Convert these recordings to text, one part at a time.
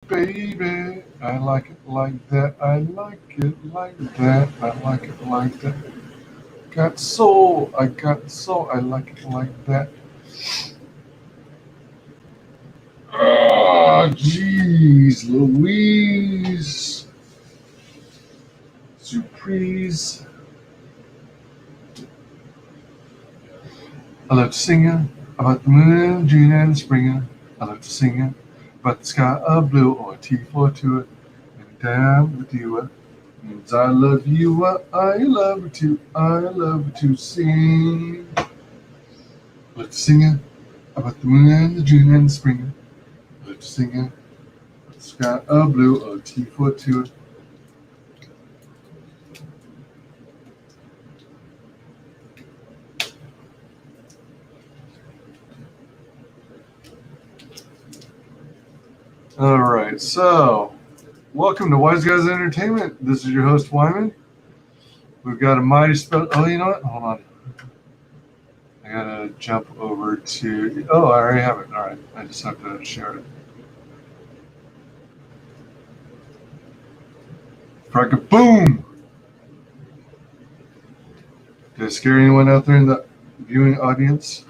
baby. I like it like that. I like it like that. I like it like that. Got soul. I got soul. I like it like that. Ah, jeez, Louise. Surprise. I love to sing it about the moon, June, and the spring. I love to sing it about the sky of blue or a T4 to it. And down with you. Means I love you. I love to. I love to sing. I love to sing it about the moon and the June and the spring. I love to sing it about the sky of blue or a T4 to it. All right, so welcome to WyzGyz Entertainment. This is your host, Wyman. We've got a mighty special. Oh, you know what? Hold on. I gotta jump over to. Oh, I already have it. All right, I just have to share it. Fraga boom! Did I scare anyone out there in the viewing audience?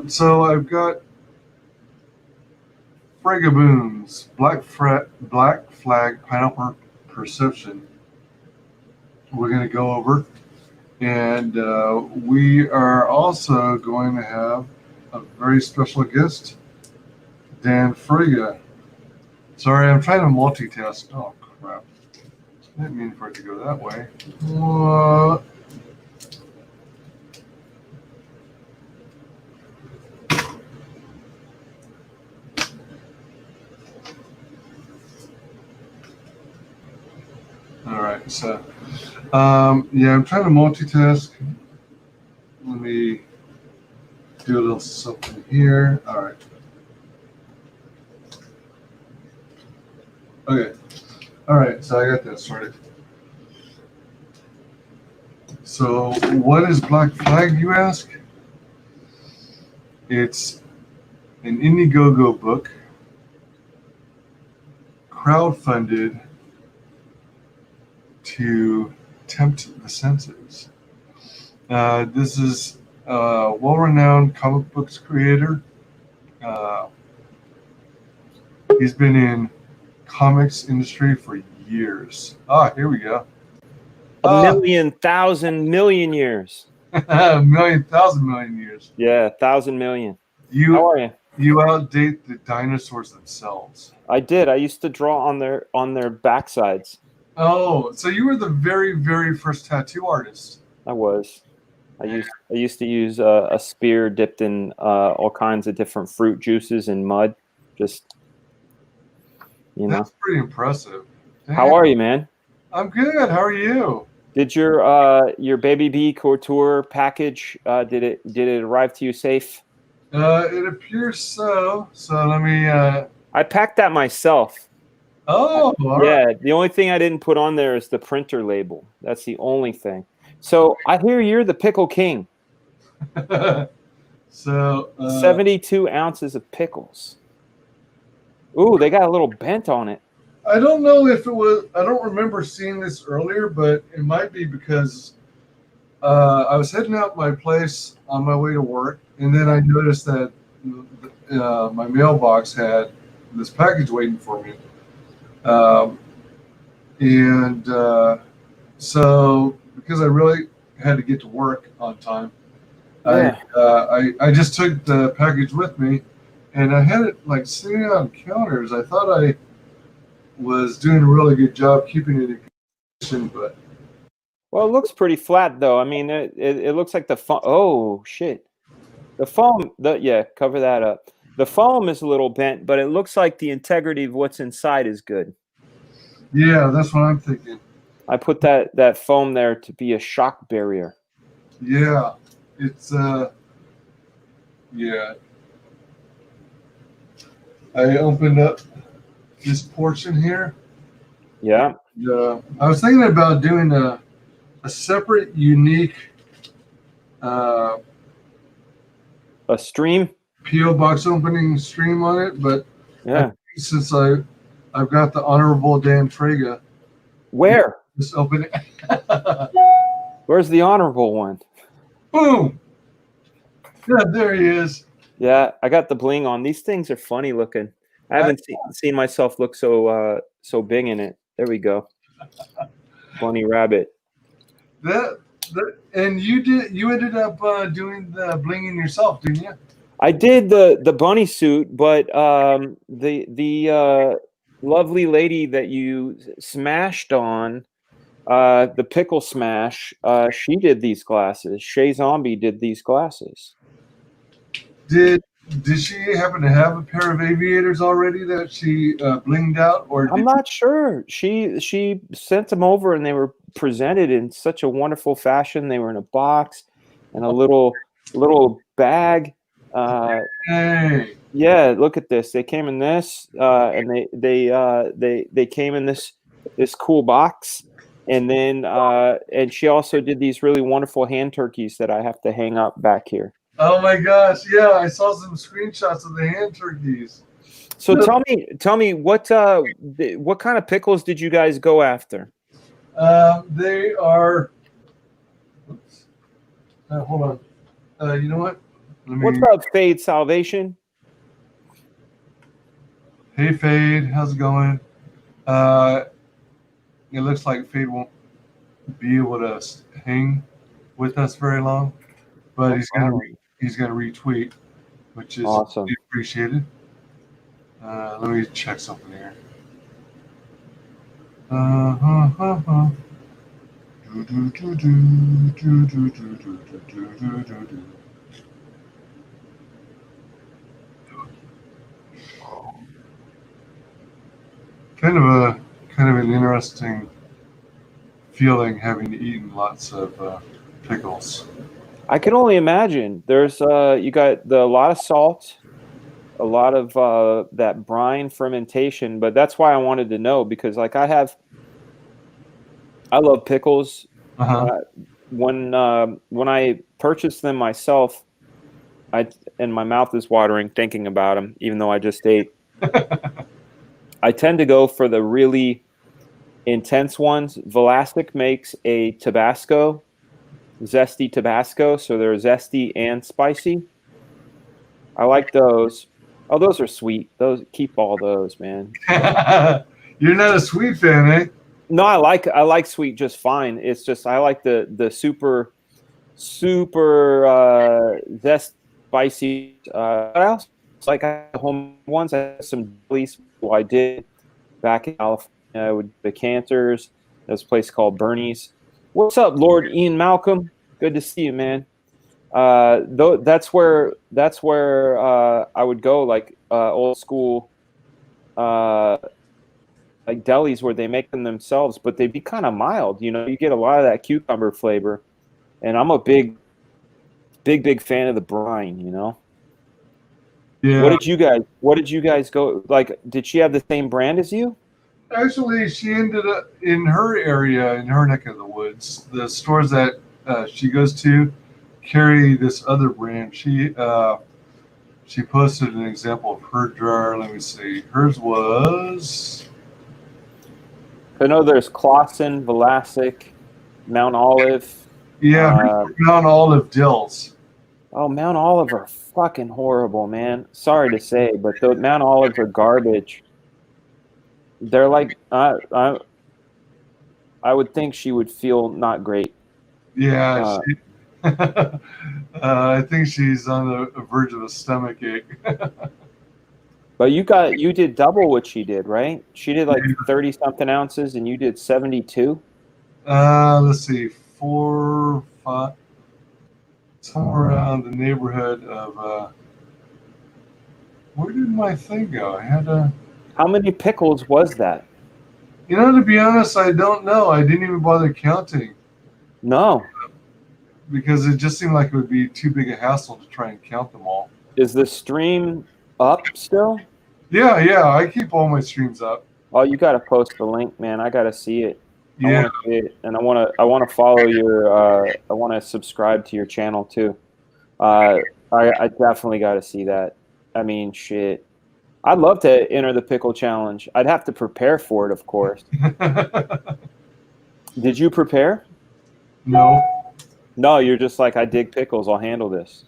So I've got Fraga Boom's Black Flag Pineapple Perception. We're going to go over, and we are also going to have a very special guest, Dan Fraga. Sorry, I'm trying to multitask. Oh, crap. I didn't mean for it to go that way. What? All right, so, yeah, I'm trying to multitask. Let me do a little something here. All right. Okay. All right, so I got that started. So, what is Black Flag, you ask? It's an Indiegogo book, crowdfunded to tempt the senses. This is a well-renowned comic books creator. He's been in comics industry for years. Ah, here we go. A million, thousand, million years. A million, thousand, million years. Yeah, 1,000 million. You, How are you? You outdate the dinosaurs themselves. I did. I used to draw on their backsides. Oh, so you were the very, very first tattoo artist. I was. I used to use a spear dipped in all kinds of different fruit juices and mud. Just, you know. That's pretty impressive. Damn. How are you, man? I'm good. How are you? Did your Baby Bee Couture package did it arrive to you safe? It appears so. So let me. I packed that myself. Oh, all yeah. Right. The only thing I didn't put on there is the printer label. That's the only thing. So I hear you're the pickle king. So 72 ounces of pickles. Ooh, they got a little bent on it. I don't know if it was. I don't remember seeing this earlier, but it might be because I was heading out my place on my way to work, and then I noticed that my mailbox had this package waiting for me, and so because I really had to get to work on time, Yeah. I just took the package with me, and I had it like sitting on counters. I thought I was doing a really good job keeping it in condition, but Well, it looks pretty flat though. I mean, it looks like the foam. Oh shit, the foam. Yeah, cover that up. The foam is a little bent, but it looks like the integrity of what's inside is good. yeah, that's what I'm thinking. I put that foam there to be a shock barrier. Yeah, it's yeah. I opened up this portion here. Yeah. I was thinking about doing a separate, unique uh, A stream. PO box opening stream on it, but Yeah. since I've got the honorable Dan Fraga, Where? just open it. Where's the honorable one? Boom! Yeah, there he is. Yeah, I got the bling on. These things are funny looking. I haven't seen myself look so big in it. There we go. Bunny rabbit. And you ended up doing the blinging yourself, didn't you? I did the bunny suit, but the lovely lady that you smashed on, the pickle smash, she did these glasses. Shay Zombie did these glasses. Did she happen to have a pair of aviators already that she blinged out, or I'm not sure. She sent them over, and they were presented in such a wonderful fashion. They were in a box and a little bag. Hey. Yeah, look at this. They came in this, and they came in this cool box, and then and she also did these really wonderful hand turkeys that I have to hang up back here. Oh my gosh! Yeah, I saw some screenshots of the hand turkeys. So tell me what kind of pickles did you guys go after? They are. Oops. Hold on. You know what? What's up, Fade Salvation? Hey, Fade. How's it going? It looks like Fade won't be able to hang with us very long, but he's gonna retweet, which is awesome. Appreciated. Let me check something here. Kind of an interesting feeling having eaten lots of pickles. I can only imagine. There's you got a lot of salt, a lot of that brine fermentation, but that's why I wanted to know, because like I love pickles. When I purchased them myself, and my mouth is watering thinking about them, even though I just ate. I tend to go for the really intense ones. Velastic makes a Tabasco, zesty Tabasco, so they're zesty and spicy. I like those. Oh, those are sweet. Those, keep all those, man. You're not a sweet fan, eh? No, I like sweet just fine. It's just I like the super zest spicy. What else? Like home ones. I have some delice. I did back in California with the Cantors. There's a place called Bernie's. What's up, Lord Ian Malcolm? Good to see you, man. That's where I would go, like old school, like delis where they make them themselves, but they'd be kind of mild. You know, you get a lot of that cucumber flavor, and I'm a big fan of the brine. You know. Yeah. What did you guys go like? Did she have the same brand as you? Actually, she ended up in her area, in her neck of the woods. The stores that she goes to carry this other brand. She posted an example of her jar. Let me see. Hers was. I know there's Clausen, Vlasic, Mount Olive. Yeah, Mount Olive Dills. Oh, Mount Olive are fucking horrible, man. Sorry to say, but the Mount Olives are garbage. They're like I would think she would feel not great. Yeah, I think she's on the verge of a stomach ache. But you did double what she did, right? She did like 30 something ounces, and you did 72. Let's see, 4, 5, somewhere around the neighborhood of. Where did my thing go? I had a. How many pickles was that? You know, to be honest, I don't know. I didn't even bother counting. No. Because it just seemed like it would be too big a hassle to try and count them all. Is the stream up still? Yeah, yeah. I keep all my streams up. Oh, you got to post the link, man. I got to see it. I Yeah. want to see it, and I want to follow your. I want to subscribe to your channel too. Uh, I definitely got to see that. I mean, shit. I'd love to enter the pickle challenge. I'd have to prepare for it, of course. Did you prepare? No. No, you're just like, I dig pickles. I'll handle this.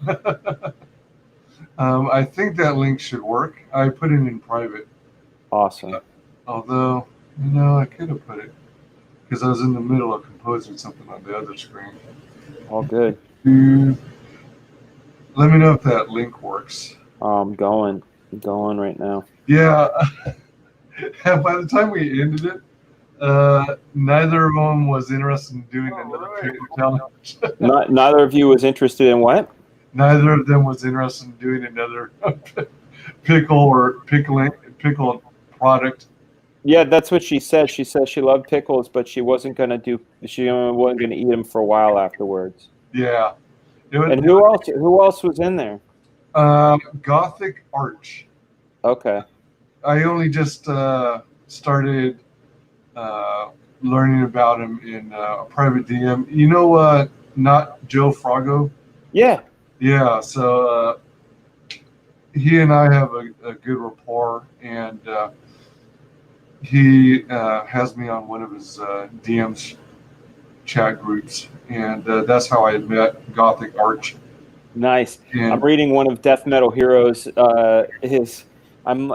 I think that link should work. I put it in private. Awesome. Although, I could have put it because I was in the middle of composing something on the other screen. All good. Let me know if that link works. I'm going right now. Yeah. By the time we ended it, neither of them was interested in doing another pickle challenge. Neither of you was interested in what? Neither of them was interested in doing another pickle or pickle product. Yeah, that's what she said. She said she loved pickles, but she wasn't gonna eat them for a while afterwards. Yeah. And who else? Who else was in there? Gothic Arch. Okay. I only just started learning about him in a private DM. You know, not Joe Frago? Yeah. Yeah, so he and I have a good rapport, and he has me on one of his DMs chat groups, and that's how I met Gothic Arch. Nice. And I'm reading one of Death Metal Heroes. I'm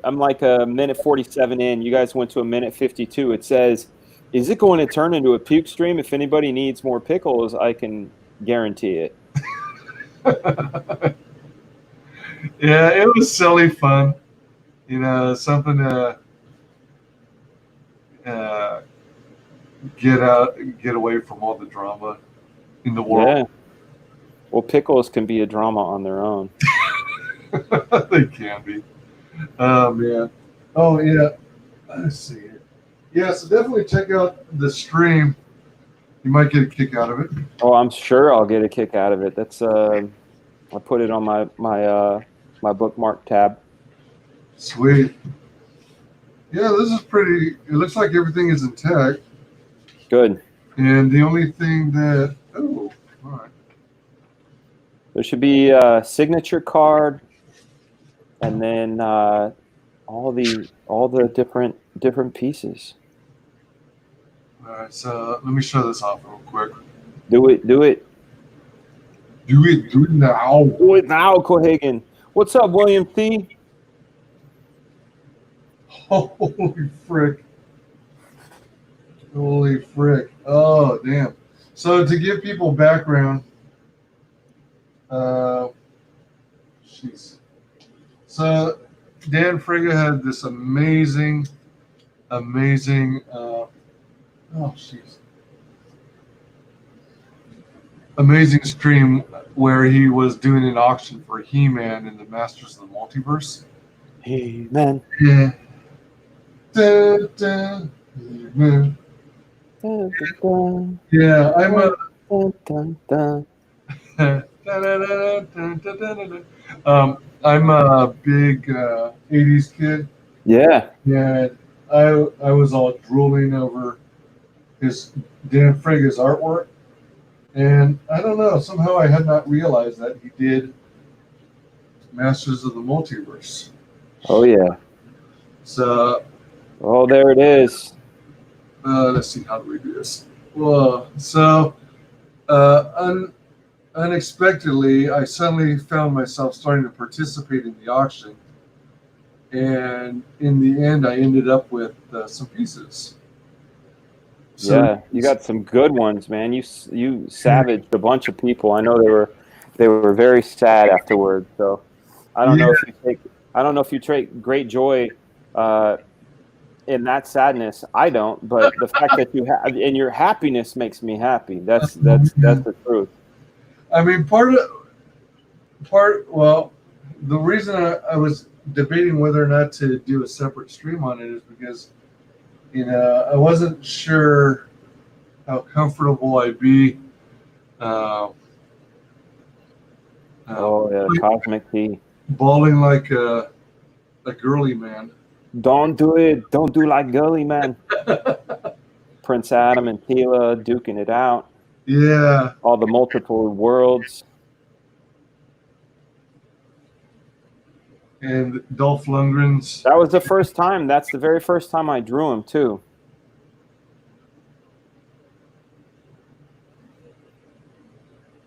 like a minute 47 in. You guys went to a minute 52. It says, "Is it going to turn into a puke stream? If anybody needs more pickles, I can guarantee it." yeah, it was silly fun. Something to uh, get away from all the drama in the world. Yeah. Well, pickles can be a drama on their own. They can be. Oh man. Oh yeah. Let's see it. Yeah, so definitely check out the stream. You might get a kick out of it. Oh, I'm sure I'll get a kick out of it. That's I put it on my bookmark tab. Sweet. Yeah, this is pretty. It looks like everything is intact. Good. And the only thing that all right. There should be a signature card, and then all the different pieces. All right, so let me show this off real quick. Do it. Do it now. Do it now, Cohagen. What's up, William T? Holy frick. Holy frick. Oh, damn. So to give people background, jeez. So Dan Fraga had this amazing, amazing stream where he was doing an auction for He-Man and the Masters of the Multiverse. He-Man. Yeah. Dun, dun, He-Man. Dun, dun, dun. Yeah, I'm a. Dun, dun, dun. I'm a big 80s kid. Yeah. Yeah, I was all drooling over his Dan Fraga's artwork. And I don't know, somehow I had not realized that he did Masters of the Multiverse. Oh, yeah. So, oh, there it is. Let's see, how do we do this? Well, so, unexpectedly, I suddenly found myself starting to participate in the auction. And in the end, I ended up with some pieces. So, yeah, you got some good ones, man. You savaged a bunch of people. I know they were very sad afterwards. So I don't know if you take great joy in that sadness. I don't, but the fact that you have and your happiness makes me happy. That's the truth. I mean, well, the reason I was debating whether or not to do a separate stream on it is because, I wasn't sure how comfortable I'd be. Oh yeah, Cosmic Tea. Bawling like a a girly man. Don't do it. Don't do like Gully, man. Prince Adam and Tila duking it out. Yeah. All the multiple worlds. And Dolph Lundgren's. That was the first time. That's the very first time I drew him, too.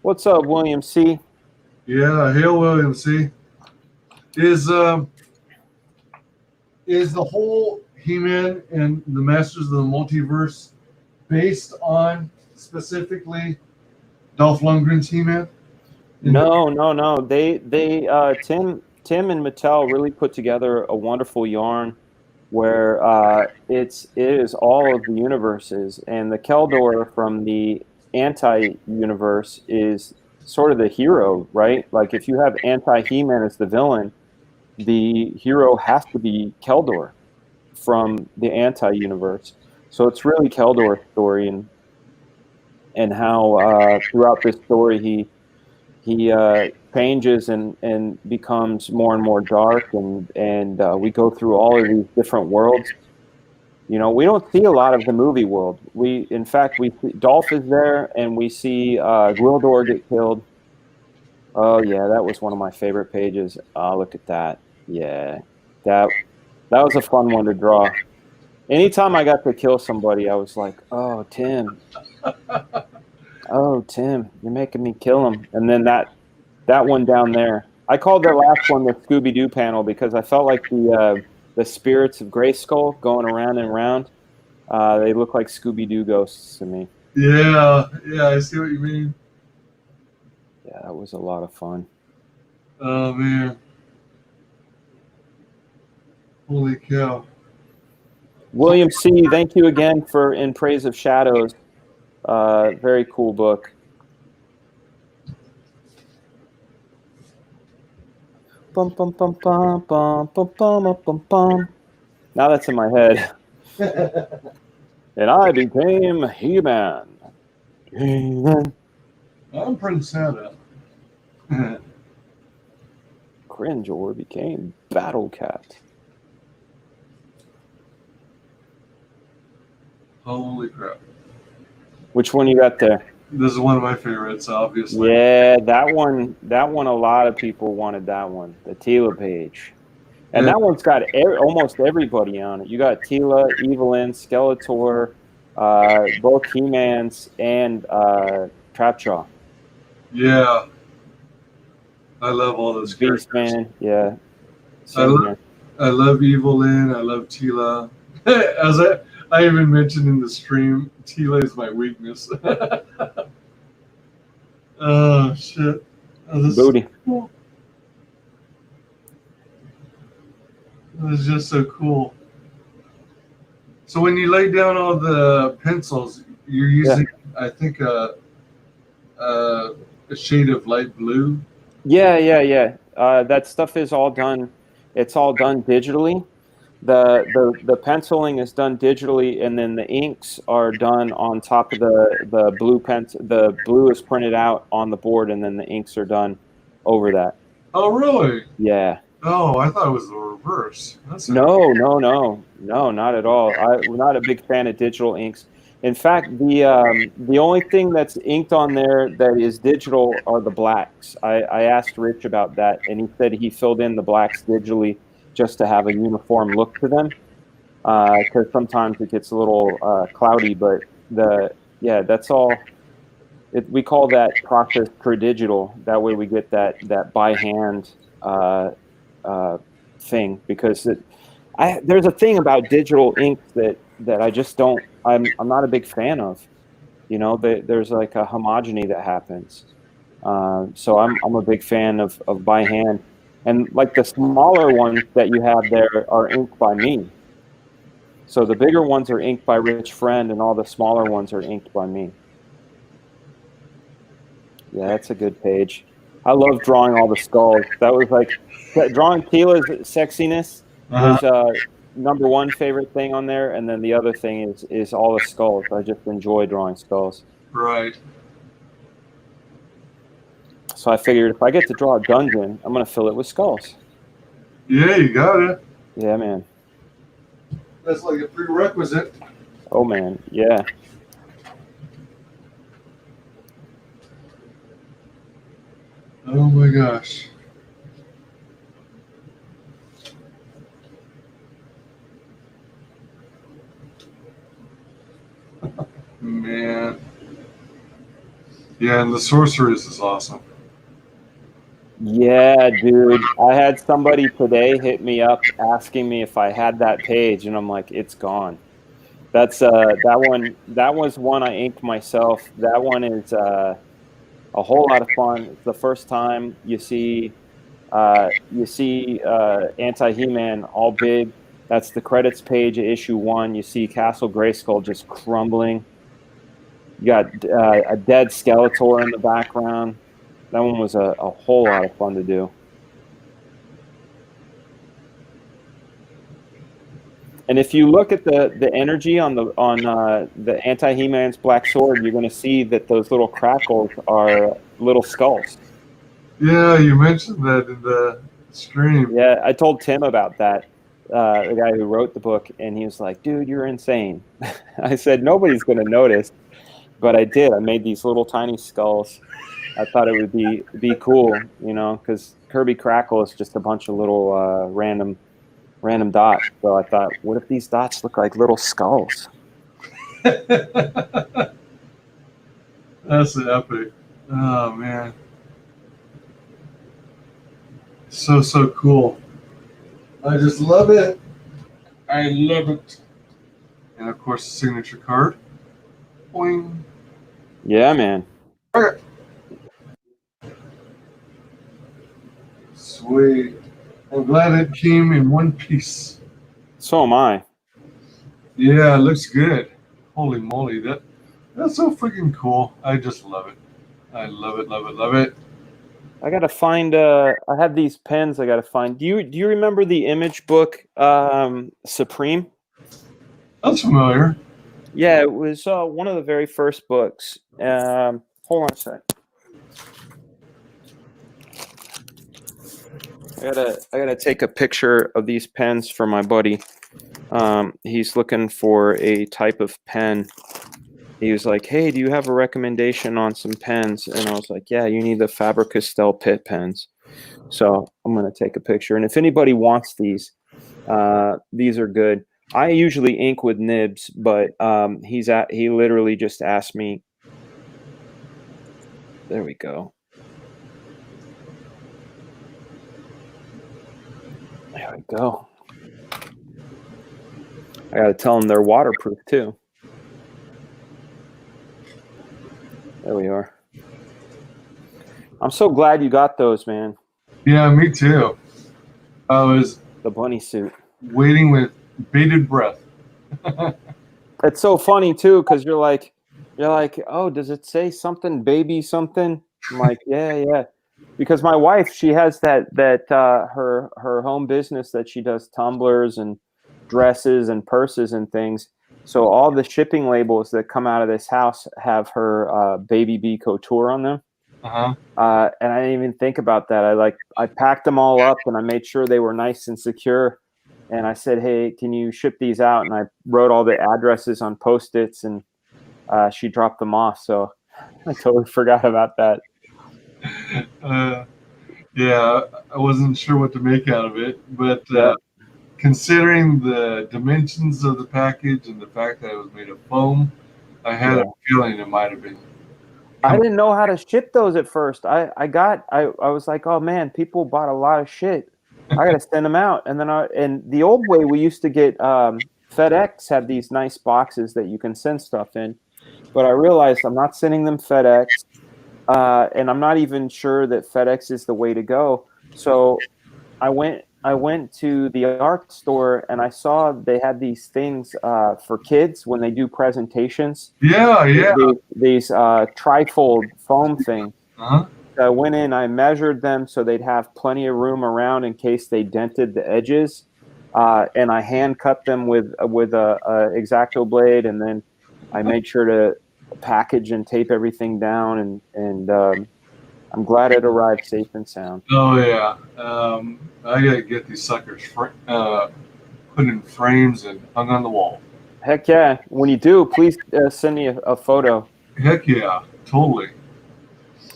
What's up, William C? Yeah, Hail William C. Is the whole He-Man and the Masters of the Multiverse based on specifically Dolph Lundgren's He-Man? No. Tim and Mattel really put together a wonderful yarn where it is all of the universes, and the Keldor from the anti-universe is sort of the hero, right? Like if you have anti-He-Man as the villain, the hero has to be Keldor from the anti-universe. So it's really Keldor's story, and how throughout this story he changes and becomes more and more dark, and we go through all of these different worlds. You know, we don't see a lot of the movie world. In fact, we see Dolph is there, and we see Gwildor get killed. Oh yeah, that was one of my favorite pages. Look at that. Yeah, that was a fun one to draw. Anytime I got to kill somebody, I was like, oh Tim, you're making me kill him. And then that one down there, I called that last one the Scooby-Doo panel because I felt like the spirits of Grayskull going around and around. They look like Scooby-Doo ghosts to me. Yeah, I see what you mean. Yeah, that was a lot of fun. Oh man. Holy cow. William C., thank you again for In Praise of Shadows. Very cool book. Bum, bum, bum, bum, bum, bum, bum, bum, bum. Now that's in my head. And I became He-Man. I'm Prince Santa. Cringor became Battle Cat. Holy crap. Which one you got there? This is one of my favorites, obviously. Yeah, that one, a lot of people wanted that one, the Tila page. And that one's got almost everybody on it. You got Tila, Evelyn, Skeletor, both He-Mans, and Trapjaw. Yeah. I love all those characters. Beastman, yeah. I love Evelyn. I love Tila. As I even mentioned in the stream, Tila is my weakness. Oh, shit. Oh, this Booty. Is cool. It was just so cool. So when you lay down all the pencils, you're using, I think, a shade of light blue. Yeah. That stuff is all done. It's all done digitally. The penciling is done digitally, and then the inks are done on top of the blue pencil. The blue is printed out on the board, and then the inks are done over that. Oh, really? Yeah. Oh, I thought it was the reverse. No, not at all. I'm not a big fan of digital inks. In fact, the only thing that's inked on there that is digital are the blacks. I asked Rich about that, and he said he filled in the blacks digitally just to have a uniform look to them, because sometimes it gets a little cloudy. But that's all. We call that process per digital. That way we get that by hand thing, because there's a thing about digital inks that I just don't. I'm not a big fan of. You know, there's like a homogeny that happens. So I'm a big fan of by hand, and like the smaller ones that you have there are inked by me. So the bigger ones are inked by Rich Friend, and all the smaller ones are inked by me. Yeah, that's a good page. I love drawing all the skulls. That was like drawing Tila's sexiness was #1 favorite thing on there, and then the other thing is all the skulls. I just enjoy drawing skulls. Right. So I figured if I get to draw a dungeon, I'm gonna fill it with skulls. Yeah, you got it. Yeah, man. That's like a prerequisite. Oh, man. Yeah. Oh my gosh. Man. Yeah, and the sorceress is awesome. Yeah, dude. I had somebody today hit me up asking me if I had that page, and I'm like, it's gone. That's that was one I inked myself. That one is a whole lot of fun. It's the first time you see Anti He-Man all big. That's the credits page of issue 1. You see Castle Grayskull just crumbling. You got a dead Skeletor in the background. That one was a whole lot of fun to do. And if you look at the energy on the Anti He-Man's Black Sword, you're going to see that those little crackles are little skulls. Yeah, you mentioned that in the stream. Yeah, I told Tim about that, the guy who wrote the book, and he was like, "Dude, you're insane." I said, "Nobody's going to notice," but I did. I made these little tiny skulls. I thought it would be cool, you know, because Kirby Crackle is just a bunch of little random dots. So I thought, what if these dots look like little skulls? That's epic. Oh man. So cool. I just love it. I love it. And of course the signature card. Boing. Yeah, man. Okay. Sweet. I'm glad it came in one piece. So am I. Yeah, it looks good. Holy moly, that's so freaking cool. I just love it. I love it, love it, love it. I gotta find. I have these pens. I gotta find. Do you remember the Image book, Supreme? That's familiar. Yeah, it was one of the very first books. Hold on a sec. I gotta take a picture of these pens for my buddy. He's looking for a type of pen. He was like, "Hey, do you have a recommendation on some pens?" And I was like, "Yeah, you need the Faber-Castell Pitt pens." So I'm gonna take a picture. And if anybody wants these are good. I usually ink with nibs, but he literally just asked me. There we go. There we go. I gotta tell them they're waterproof too. There we are. I'm so glad you got those, man. Yeah, me too. I was The bunny suit. waiting with bated breath. It's so funny too, because you're like, oh, does it say something, baby something? I'm like, yeah. Because my wife, she has that her home business that she does tumblers and dresses and purses and things. So all the shipping labels that come out of this house have her Baby B Couture on them. Uh-huh. And I didn't even think about that. I packed them all up and I made sure they were nice and secure. And I said, "Hey, can you ship these out?" And I wrote all the addresses on Post-its, and she dropped them off. So I totally forgot about that. Yeah, I wasn't sure what to make out of it, but Yeah, considering the dimensions of the package and the fact that it was made of foam, I had a yeah. feeling it might have been. I didn't know how to ship those at first. I was like, oh man, people bought a lot of shit. I gotta send them out. And then and the old way we used to get FedEx had these nice boxes that you can send stuff in. But I realized I'm not sending them FedEx, and I'm not even sure that FedEx is the way to go. So I went to the art store and I saw they had these things for kids when they do presentations. Yeah. These trifold foam things. Uh-huh. I went in, I measured them so they'd have plenty of room around in case they dented the edges, and I hand cut them with a X-Acto blade, and then I made sure to package and tape everything down, and I'm glad it arrived safe and sound. Oh yeah. I gotta get these suckers put in frames and hung on the wall. Heck yeah. When you do, please send me a photo. Heck yeah, totally.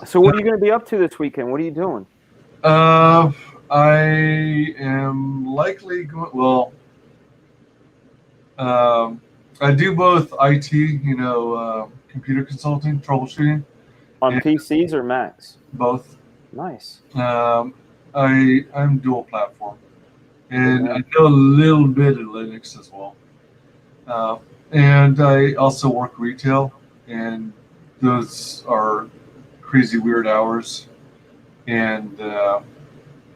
So what are you going to be up to this weekend? What are you doing? I am likely going. Well, I do both IT, computer consulting, troubleshooting, On and PCs or Macs? both. Nice. I'm dual platform, and I Amen. know a little bit of Linux as well. Uh, and I also work retail, and those are crazy weird hours, and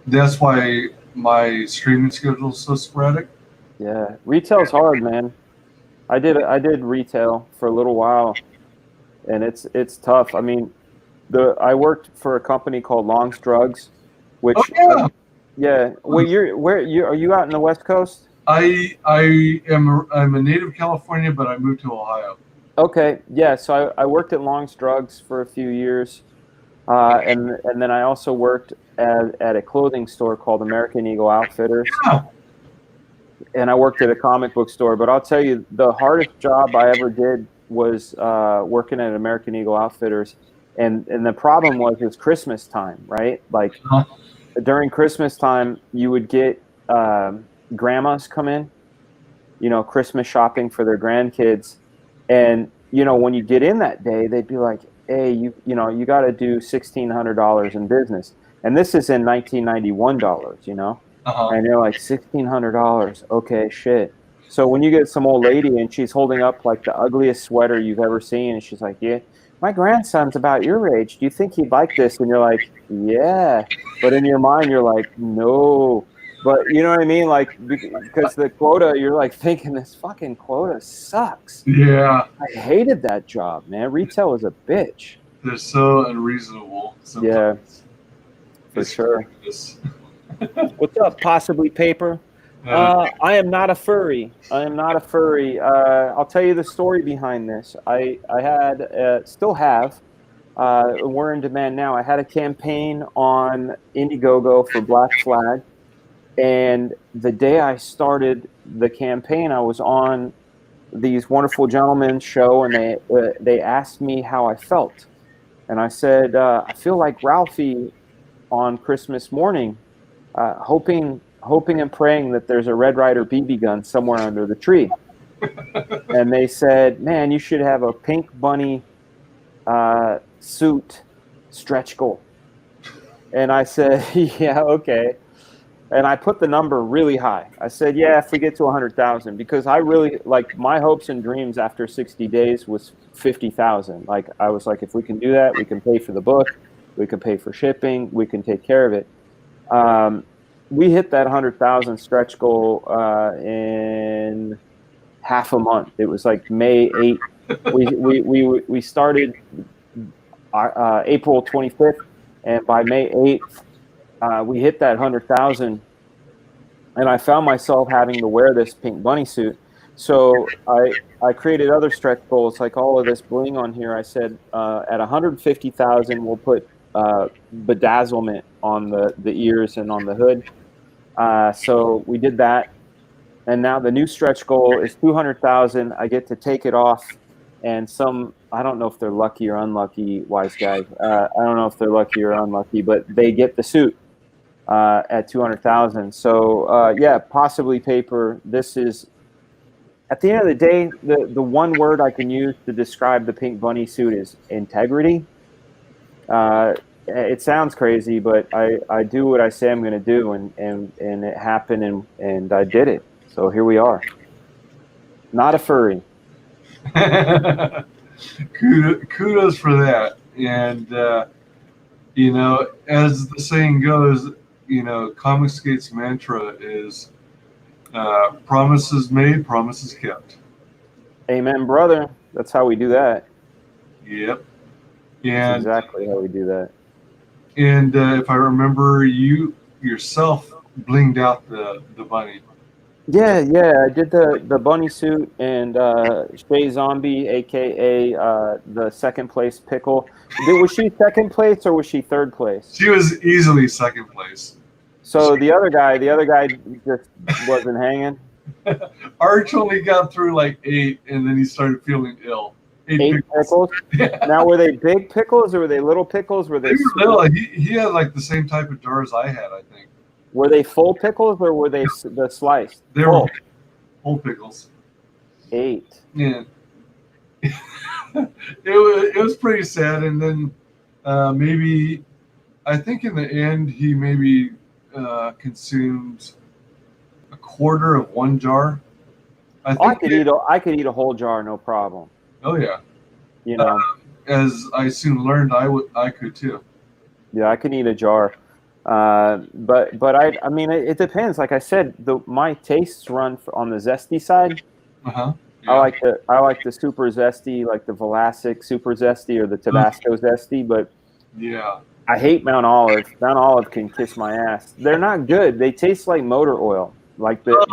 that's why my streaming schedule is so sporadic. Yeah. Retail's hard, man. I did retail for a little while, and it's tough. I mean, I worked for a company called Long's Drugs, Oh which yeah, yeah. Well, where you are you out in the West Coast? I'm a native California, but I moved to Ohio. Okay, yeah. So I worked at Long's Drugs for a few years, and then I also worked at a clothing store called American Eagle Outfitters, Yeah. and I worked at a comic book store. But I'll tell you, the hardest job I ever did was working at American Eagle Outfitters, and the problem was it's Christmas time, right? Like Huh? during Christmas time, you would get grandmas come in, Christmas shopping for their grandkids. And, when you get in that day, they'd be like, hey, you got to do $1,600 in business. And this is in 1991 dollars. Uh-huh. And you're like, $1,600. Okay, shit. So when you get some old lady and she's holding up like the ugliest sweater you've ever seen, and she's like, yeah, my grandson's about your age. Do you think he'd like this? And you're like, yeah. But in your mind, you're like, no. But you know what I mean? Like, because the quota, you're like thinking this fucking quota sucks. Yeah, I hated that job, man. Retail was a bitch. they're so unreasonable Yeah, sometimes. for It's sure. ridiculous. What's up, possibly paper? Uh, I am not a furry. I am not a furry. I'll tell you the story behind this. I had, still have, we're in demand now. I had a campaign on Indiegogo for Black Flag. And the day I started the campaign, I was on these wonderful gentlemen's show, and they asked me how I felt, and I said I feel like Ralphie on Christmas morning, hoping and praying that there's a Red Ryder BB gun somewhere under the tree. And they said, "Man, you should have a pink bunny suit stretch goal." And I said, "Yeah, okay." And I put the number really high. I said, yeah, if we get to 100,000, because I really, like, my hopes and dreams after 60 days was 50,000. Like, I was like, if we can do that, we can pay for the book, we can pay for shipping, we can take care of it. We hit that 100,000 stretch goal in half a month. It was like May 8th. We started April 25th, and by May 8th, we hit that 100,000, and I found myself having to wear this pink bunny suit. So I created other stretch goals, like all of this bling on here. I said at 150,000, we'll put bedazzlement on the ears and on the hood. So we did that, and now the new stretch goal is 200,000. I get to take it off, and I don't know if they're lucky or unlucky, WyzGyz. I don't know if they're lucky or unlucky, but they get the suit at 200,000. So yeah, possibly paper. This is, at the end of the day, the one word I can use to describe the pink bunny suit is integrity. It sounds crazy, but I do what I say I'm going to do, and it happened, and I did it. So here we are. Not a furry. Kudos for that. And, as the saying goes, ComicsGate's mantra is promises made, promises kept. Amen, brother. That's how we do that. Yep. That's And exactly how we do that. if I remember, you yourself blinged out the bunny. Yeah, I did the bunny suit and Shay Zombie, aka the second place pickle. Was she second place or was she third place? She was easily second place. So the other guy just wasn't hanging. Arch only got through like 8, and then he started feeling ill. 8 pickles. Yeah. Now, were they big pickles or were they little pickles? Were they little? He had like the same type of jars I had, I think. Were they full pickles or were they the sliced? They were whole pickles. 8. Yeah. it was pretty sad, and then maybe I think in the end he maybe consumed a quarter of one jar. I could eat a whole jar, no problem. Oh yeah. You know, as I soon learned, I could too. Yeah, I can eat a jar, but I mean it depends. Like I said, my tastes run on the zesty side. Yeah. I like the super zesty, like the Vlasic super zesty or the Tabasco zesty, but yeah, I hate Mount Olive. Mount Olive can kiss my ass. They're not good. They taste like motor oil. Like there's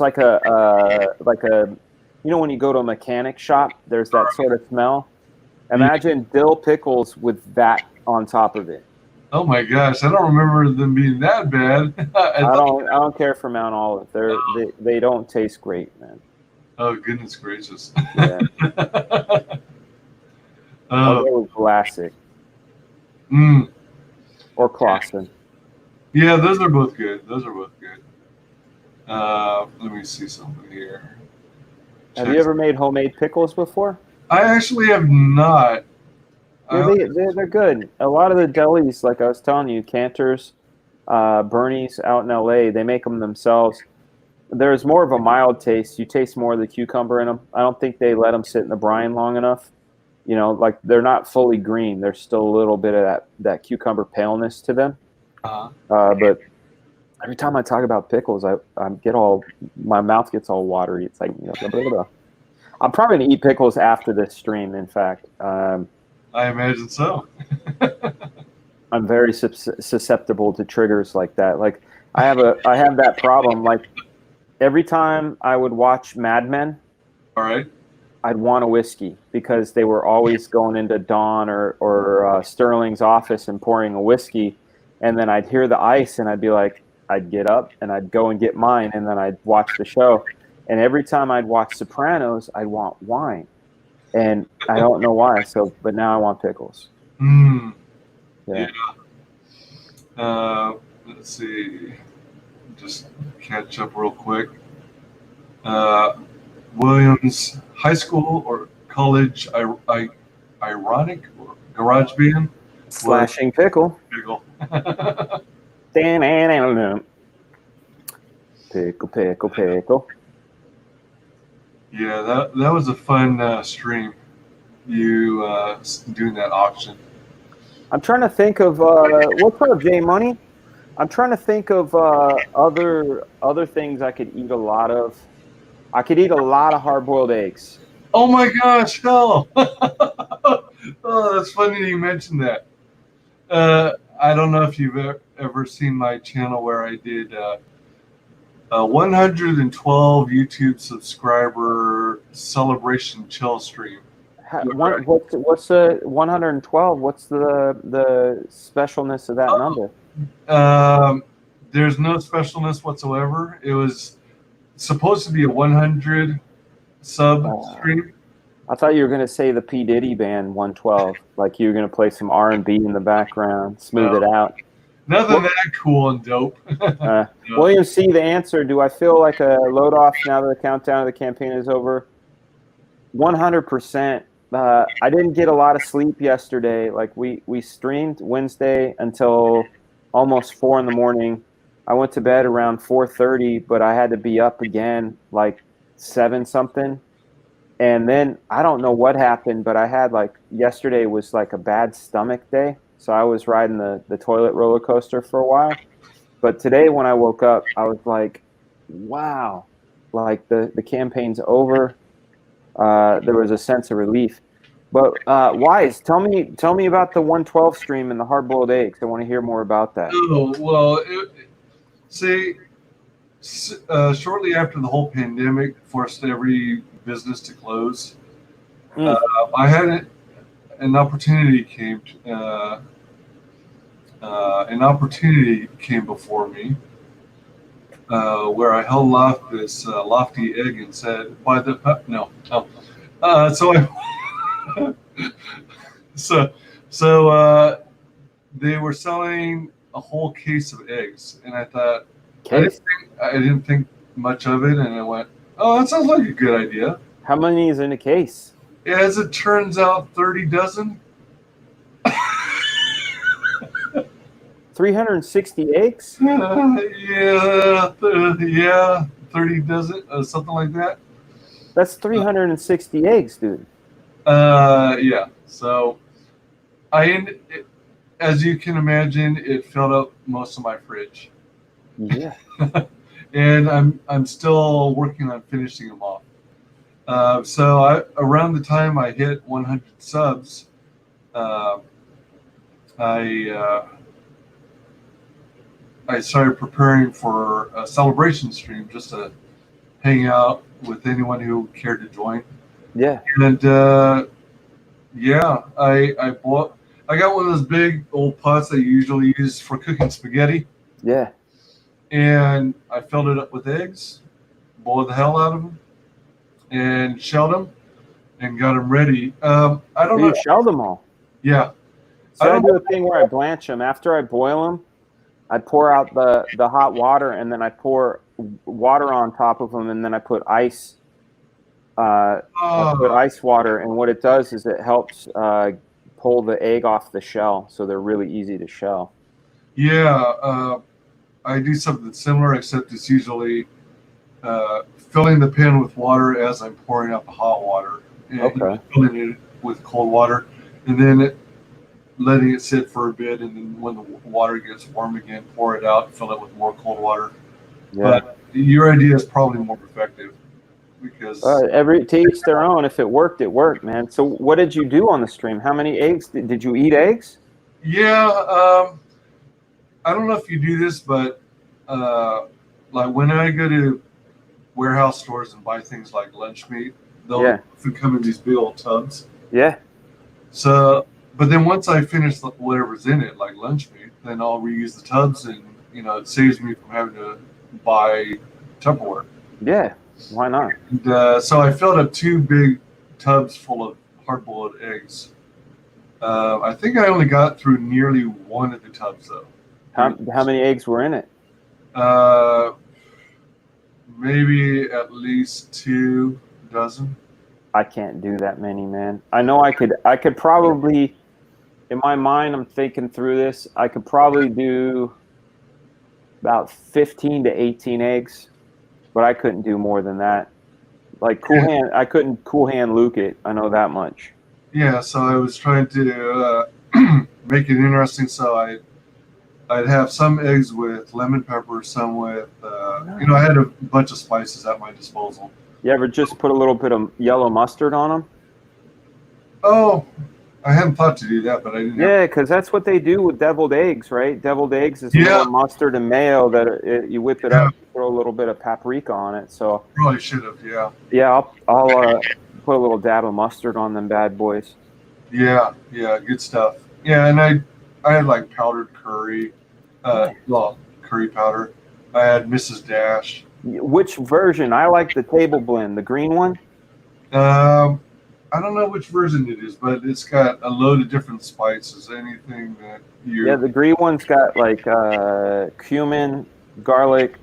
like a you know when you go to a mechanic shop, there's that sort of smell. Imagine dill pickles with that on top of it. Oh my gosh, I don't remember them being that bad. I don't care for Mount Olive. They don't taste great, man. Oh goodness gracious. Yeah. I'll go with Vlasic. Or Clausen. Yeah, those are both good. Let me see something here. Have you ever made homemade pickles before? I actually have not. Yeah, they're good. A lot of the delis, like I was telling you, Cantor's, Bernie's out in LA, they make them themselves. There's more of a mild taste. You taste more of the cucumber in them. I don't think they let them sit in the brine long enough. You know, like they're not fully green. There's still a little bit of that cucumber paleness to them. But every time I talk about pickles, my mouth gets all watery. It's like, blah, blah, blah. I'm probably going to eat pickles after this stream, in fact. I imagine so. I'm very susceptible to triggers like that. Like I have that problem. Like every time I would watch Mad Men, all right, I'd want a whiskey because they were always going into Don or Sterling's office and pouring a whiskey, and then I'd hear the ice and I'd be like, I'd get up and I'd go and get mine, and then I'd watch the show. And every time I'd watch Sopranos, I'd want wine. And I don't know why. But now I want pickles. Yeah. Let's see. Just catch up real quick. Williams High School or college ironic or garage band? Slashing pickle. Pickle. Yeah, that was a fun stream. You doing that auction. I'm trying to think of what's up, J Money. I'm trying to think of other things I could eat a lot of. I could eat a lot of hard-boiled eggs. Oh my gosh, hell! Oh, that's funny that you mentioned that. I don't know if you've ever seen my channel where I did 112 YouTube subscriber celebration chill stream. What's the 112? What's the specialness of that number? There's no specialness whatsoever. It was supposed to be a 100 sub stream. I thought you were going to say the P. Diddy band 112, like you were going to play some R&B in the background, smooth it out. Nothing that cool and dope. William C., the answer, do I feel like a load off now that the countdown of the campaign is over? 100%. I didn't get a lot of sleep yesterday. Like we streamed Wednesday until almost 4 a.m. I went to bed around 4:30, but I had to be up again like 7 something. And then I don't know what happened, but I had yesterday was like a bad stomach day. So I was riding the toilet roller coaster for a while. But today when I woke up, I was like, wow, like the campaign's over. There was a sense of relief. But Wise, tell me about the 112 stream and the hard-boiled eggs. I want to hear more about that. Oh, well, see, Shortly after the whole pandemic forced every business to close, Mm. I had an opportunity came before me where I held aloft this lofty egg and said, "By the no." So I so they were selling a whole case of eggs, and I thought Case. I didn't think much of it, and I went, "Oh, that sounds like a good idea." How many is in a case? As it turns out, 30 dozen. 360 eggs? Yeah, 30 dozen, something like that. That's 360 eggs, dude. Yeah. So as you can imagine, it filled up most of my fridge. Yeah. And I'm still working on finishing them off. Around the time I hit 100 subs, uh, I I started preparing for a celebration stream just to hang out with anyone who cared to join. Yeah. And yeah, I got one of those big old pots that you usually use for cooking spaghetti, Yeah. and I filled it up with eggs, boiled the hell out of them, and shelled them, and got them ready. I don't know. You shell them all. Yeah, So I don't do a thing where I blanch them. After I boil them, I pour out the hot water, and then I pour water on top of them, and then I put ice. I put ice water, and what it does is it helps pull the egg off the shell, so they're really easy to shell. Yeah, I do something similar, except it's usually filling the pan with water as I'm pouring out the hot water, and Okay. filling it with cold water, and then letting it sit for a bit, and then when the water gets warm again, pour it out, fill it with more cold water. Yeah. But your idea is probably more effective because to each their own. If it worked, man. So what did you do on the stream? How many eggs did you eat? Eggs? yeah, I don't know if you do this, but like when I go to warehouse stores and buy things like lunch meat, they'll often come in these big old tubs. Yeah. So, but then once I finish whatever's in it, like lunch meat, then I'll reuse the tubs, and it saves me from having to buy Tupperware. Yeah, why not? And, so I filled up 2 big tubs full of hard-boiled eggs. I think I only got through nearly one of the tubs, though. How many eggs were in it? Maybe at least 2 dozen. I can't do that many, man. I know I could probably, in my mind, I'm thinking through this, I could probably do about 15 to 18 eggs, but I couldn't do more than that. Like I couldn't cool hand Luke it. I know that much. Yeah, so I was trying to make it interesting. So I'd have some eggs with lemon pepper, some with I had a bunch of spices at my disposal. You ever just put a little bit of yellow mustard on them? Oh, I hadn't thought to do that, but I didn't. Yeah, because that's what they do with deviled eggs, right? Deviled eggs is a little mustard and mayo that you whip it up, throw a little bit of paprika on it. So probably should have, yeah. Yeah, I'll put a little dab of mustard on them bad boys. Yeah, good stuff. Yeah, and I had like powdered curry, curry powder. I had Mrs. Dash. Which version? I like the table blend, the green one. I don't know which version it is, but it's got a load of different spices. Anything that you... Yeah, the green one's got like cumin, garlic,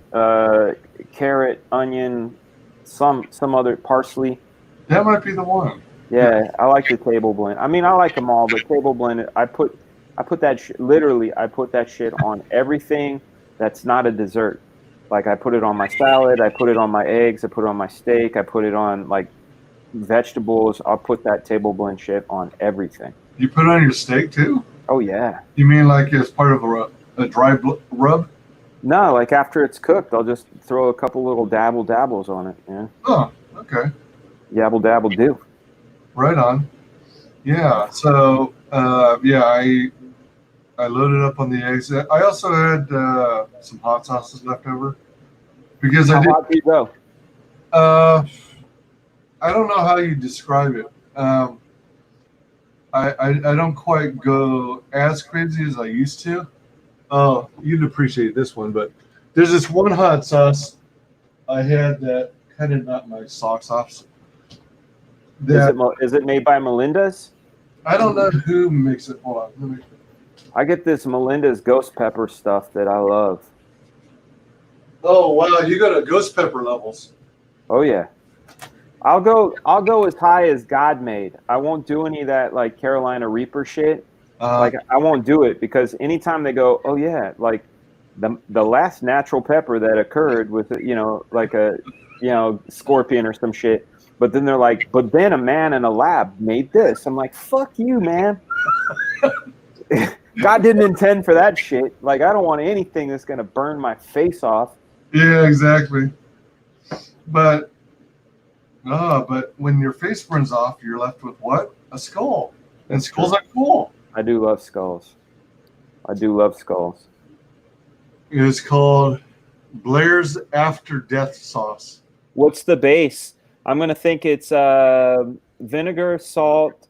carrot, onion, some other parsley. That might be the one. Yeah, I like the table blend. I mean, I like them all, but table blend, I put that literally, I put that shit on everything that's not a dessert. Like I put it on my salad, I put it on my eggs, I put it on my steak, I put it on like vegetables. I'll put that table blend shit on everything. You put it on your steak too? Oh yeah. You mean like as part of a dry rub? No, like after it's cooked, I'll just throw a couple little dabbles on it. Yeah. Oh, okay. Yabble dabble do. Right on. Yeah. So I loaded up on the eggs. I also had some hot sauces left over because How hot do you go? I don't know how you describe it. I don't quite go as crazy as I used to. Oh, you'd appreciate this one, but there's this one hot sauce I had that kind of knocked my socks off. Is it made by Melinda's? I don't know who makes it. Hold on. I get this Melinda's ghost pepper stuff that I love. Oh wow, you go to ghost pepper levels. Oh yeah. I'll go as high as God made. I won't do any of that like Carolina Reaper shit. Like I won't do it because anytime they go, oh yeah, like the last natural pepper that occurred with like a scorpion or some shit. But then they're like, but then a man in a lab made this. I'm like, fuck you, man. God didn't intend for that shit. Like I don't want anything that's gonna burn my face off. Yeah, exactly. But when your face burns off, you're left with what? A skull. And skulls are cool. I do love skulls. I do love skulls. It is called Blair's After Death Sauce. What's the base? I'm gonna think it's vinegar, salt.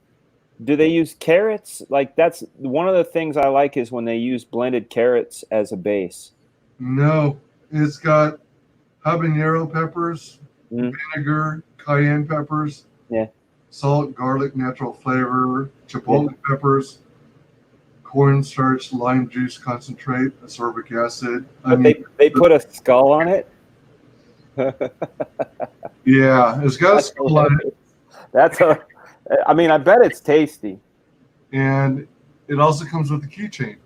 Do they use carrots? Like that's one of the things I like is when they use blended carrots as a base. No, it's got habanero peppers, vinegar, cayenne peppers, salt, garlic, natural flavor, chipotle peppers, cornstarch, lime juice concentrate, ascorbic acid. They put a skull on it. Yeah, it's got a skull on it. I mean, I bet it's tasty. And it also comes with a keychain.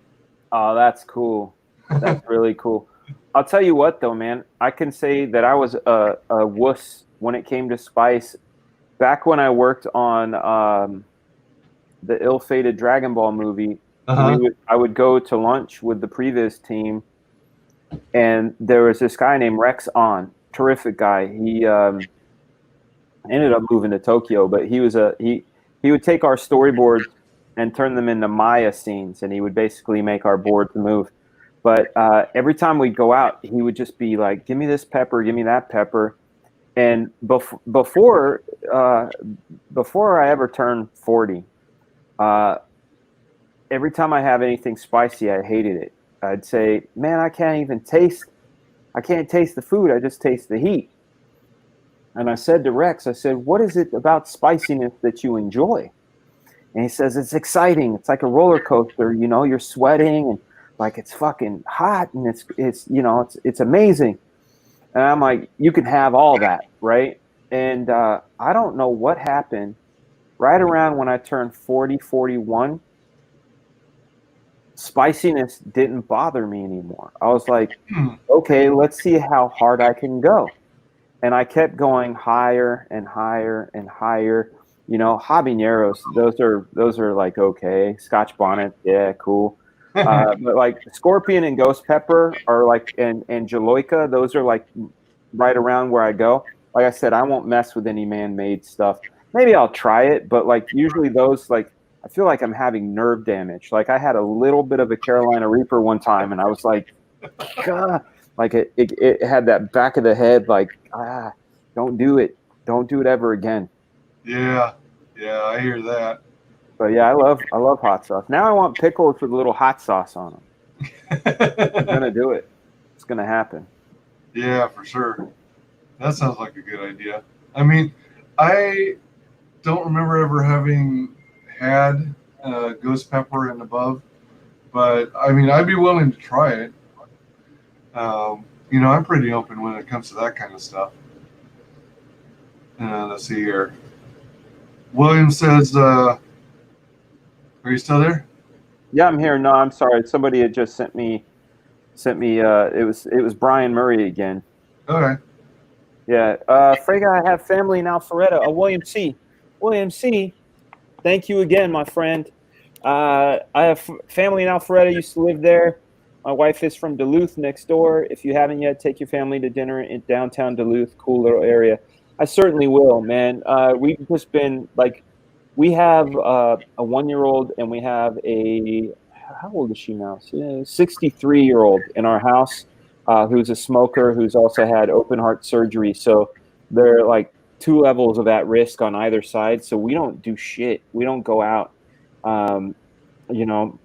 Oh, that's cool. That's really cool. I'll tell you what, though, man. I can say that I was a wuss when it came to spice. Back when I worked on the ill-fated Dragon Ball movie, I would go to lunch with the previous team, and there was this guy named Rex On. Terrific guy. He ended up moving to Tokyo, but he would take our storyboards and turn them into Maya scenes, and he would basically make our boards move. But every time we'd go out, he would just be like, give me this pepper, give me that pepper. And before I ever turned 40, every time I have anything spicy, I hated it. I'd say, man, I can't taste the food. I just taste the heat. And I said to Rex, I said, what is it about spiciness that you enjoy? And he says, it's exciting. It's like a roller coaster. You know, you're sweating and like it's fucking hot and it's amazing. And I'm like, you can have all that, right? And I don't know what happened. Right around when I turned 40, 41, spiciness didn't bother me anymore. I was like, okay, let's see how hard I can go. And I kept going higher and higher and higher. You know, habaneros, those are like, okay. Scotch bonnet, yeah, cool. But like scorpion and ghost pepper are like, and jaloika, those are like right around where I go. Like I said, I won't mess with any man-made stuff. Maybe I'll try it, but like usually those, like, I feel like I'm having nerve damage. Like I had a little bit of a Carolina Reaper one time, and I was like, God, like it had that back of the head, like, don't do it ever again. Yeah, I hear that. But yeah, I love hot sauce. Now I want pickles with a little hot sauce on them. I'm gonna do it. It's gonna happen. Yeah, for sure. That sounds like a good idea. I mean, I don't remember ever having had ghost pepper and above, but I mean, I'd be willing to try it. You know, I'm pretty open when it comes to that kind of stuff. Let's see here. William says, are you still there? Yeah, I'm here. No, I'm sorry. Somebody had just sent me it was Brian Murray again. Okay. Yeah. Fraga, I have family in Alpharetta. William C. Thank you again, my friend. I have family in Alpharetta. Used to live there. My wife is from Duluth next door. If you haven't yet, take your family to dinner in downtown Duluth. Cool little area. I certainly will, man. We've just been like, we have a 1-year-old and we have how old is she now? 63-year-old in our house. who's a smoker, who's also had open heart surgery. So they're like 2 levels of at risk on either side. So we don't do shit. We don't go out. You know,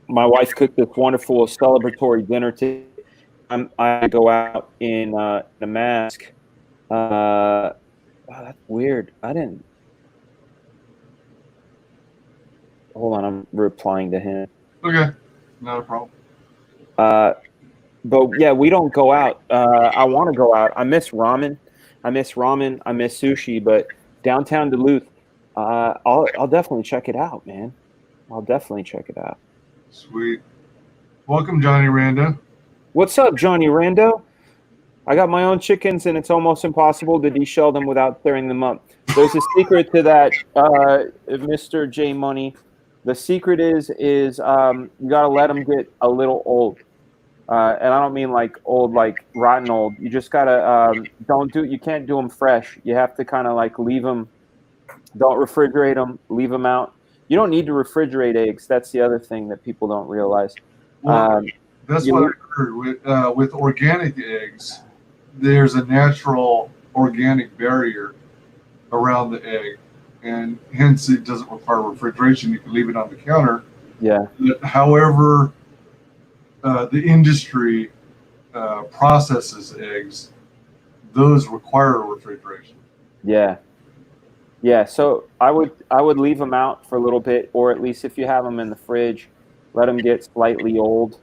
my wife cooked this wonderful celebratory dinner today. I go out in a mask. Oh, that's weird. I didn't. Hold on, I'm replying to him. Okay, not a problem. But yeah, we don't go out. I want to go out. I miss ramen. I miss sushi. But downtown Duluth, I'll definitely check it out, man. I'll definitely check it out. Sweet. Welcome, Johnny Rando. What's up, Johnny Rando? I got my own chickens, and it's almost impossible to deshell them without tearing them up. There's a secret to that, Mr. J Money. The secret is you got to let them get a little old. And I don't mean like old, like rotten old. You just gotta you can't do them fresh. You have to kind of like leave them. Don't refrigerate them. Leave them out. You don't need to refrigerate eggs. That's the other thing that people don't realize. Well, that's what I heard with organic eggs. There's a natural organic barrier around the egg, and hence it doesn't require refrigeration. You can leave it on the counter. Yeah. However, the industry processes eggs, those require refrigeration. Yeah. Yeah. So I would leave them out for a little bit, or at least if you have them in the fridge, let them get slightly old,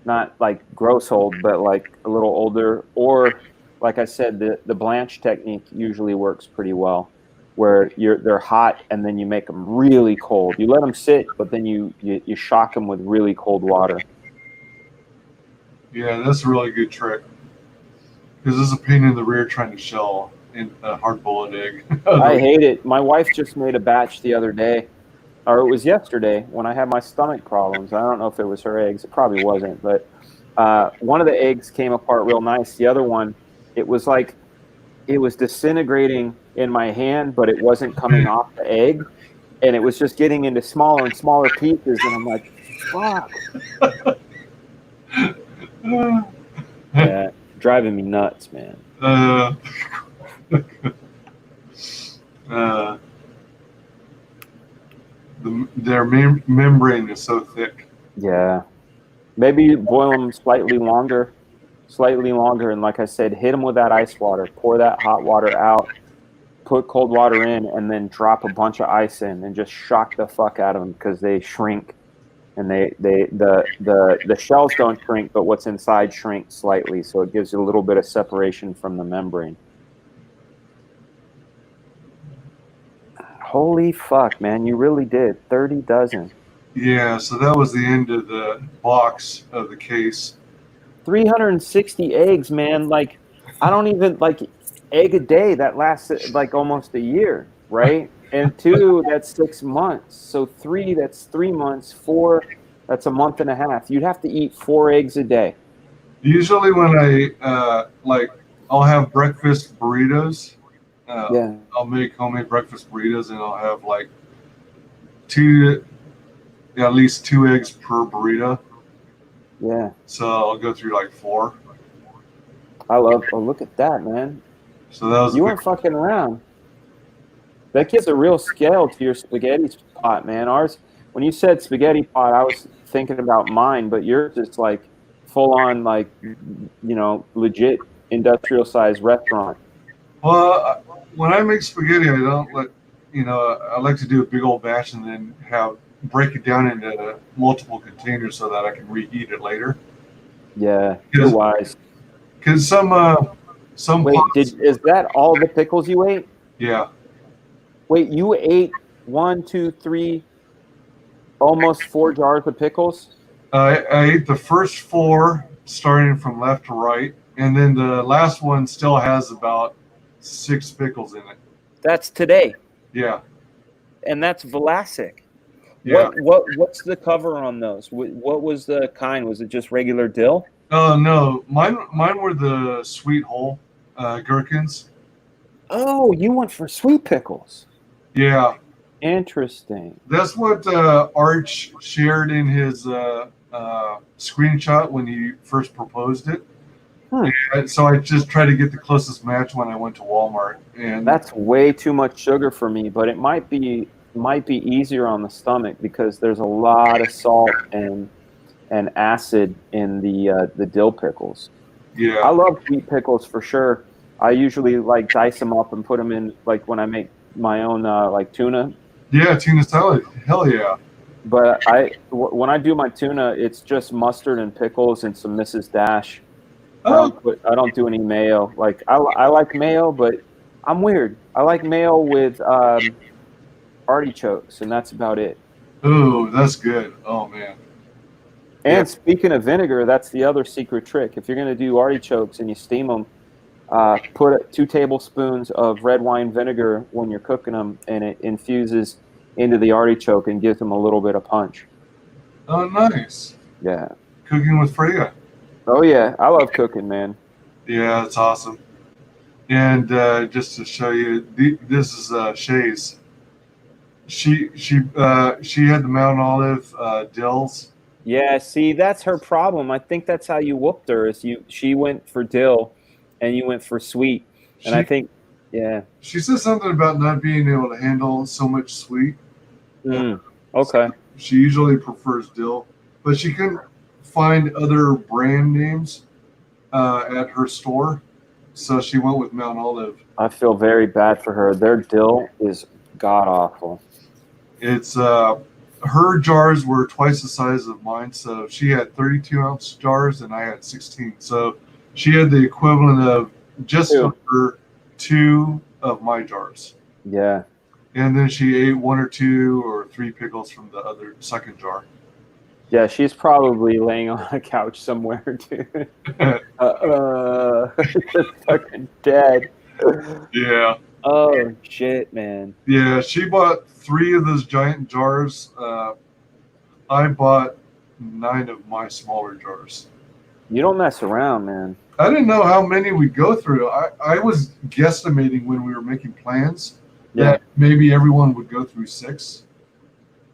not like gross old, but like a little older. Or like I said, the blanch technique usually works pretty well, where they're hot and then you make them really cold. You let them sit, but then you shock them with really cold water. Yeah, that's a really good trick. Because it's a pain in the rear trying to shell a hard-boiled egg. I hate it. My wife just made a batch the other day, or it was yesterday when I had my stomach problems. I don't know if it was her eggs. It probably wasn't, but one of the eggs came apart real nice. The other one, it was disintegrating in my hand, but it wasn't coming off the egg, and it was just getting into smaller and smaller pieces. And I'm like, fuck. Yeah, driving me nuts, man. Their membrane is so thick. Yeah, maybe you boil them slightly longer, and like I said, hit them with that ice water. Pour that hot water out, put cold water in, and then drop a bunch of ice in, and just shock the fuck out of them because they shrink. And the shells don't shrink, but what's inside shrinks slightly, so it gives you a little bit of separation from the membrane. Holy fuck, man! You really did 30 dozen. Yeah, so that was the end of the box of the case. 360 eggs, man. Like, I don't even like egg a day. That lasts like almost a year, right? And 2, that's 6 months. So 3, that's 3 months. 4, that's a month and a half. You'd have to eat 4 eggs a day. Usually when I I'll have breakfast burritos. Yeah. I'll make homemade breakfast burritos, and I'll have like at least 2 eggs per burrito. Yeah. So I'll go through like 4. Oh, look at that, man. So that was you weren't fucking around. That gives a real scale to your spaghetti pot, man. Ours, when you said spaghetti pot, I was thinking about mine, but yours is like full on, like, legit industrial size restaurant. Well, when I make spaghetti, I don't I like to do a big old batch and then break it down into multiple containers so that I can reheat it later. Yeah, you're wise. Because some Wait, is that all the pickles you ate? Yeah. Wait, you ate 1, 2, 3, almost 4 jars of pickles? I ate the first 4 starting from left to right, and then the last one still has about 6 pickles in it. That's today. Yeah. And that's Vlasic. Yeah. What's the cover on those? What was the kind? Was it just regular dill? No, mine were the sweet whole gherkins. Oh, you went for sweet pickles. Yeah. Interesting. That's what Arch shared in his screenshot when he first proposed it. And so I just tried to get the closest match when I went to Walmart. And That's way too much sugar for me, but it might be easier on the stomach because there's a lot of salt and acid in the dill pickles. yeah, I love sweet pickles for sure. I usually like dice them up and put them in like when I make my own like tuna. yeah, tuna salad, hell yeah. But when I do my tuna, it's just mustard and pickles and some Mrs. Dash. Oh, I don't do any mayo. Like I like mayo, but I'm weird. I like mayo with artichokes, and that's about it. ooh, that's good. Oh man, yeah, And speaking of vinegar, that's the other secret trick. If you're going to do artichokes and you steam them, put 2 tablespoons of red wine vinegar when you're cooking them, and it infuses into the artichoke and gives them a little bit of punch. oh nice. Yeah. Cooking with Freya. Oh yeah, I love cooking, man. Yeah, it's awesome. And just to show you, this is Shay's. She had the Mount Olive dills. Yeah, see, that's her problem. I think that's how you whooped her. Is she went for dill, and you went for sweet, and I She think, yeah. she said something about not being able to handle so much sweet. Okay. She usually prefers dill, but she couldn't find other brand names at her store, so she went with Mount Olive. I feel very bad for her. Their dill is god awful. It's her jars were twice the size of mine, so she had 32-ounce jars and I had 16. So she had the equivalent of just Two. under 2 of my jars. Yeah. And then she ate 1 or 2 or 3 pickles from the other second jar. Yeah, she's probably laying on a couch somewhere, dude. Just fucking dead. Yeah. Oh shit, man. Yeah, she bought 3 of those giant jars. I bought 9 of my smaller jars. You don't mess around, man. I didn't know how many we'd go through. I was guesstimating when we were making plans that maybe everyone would go through 6.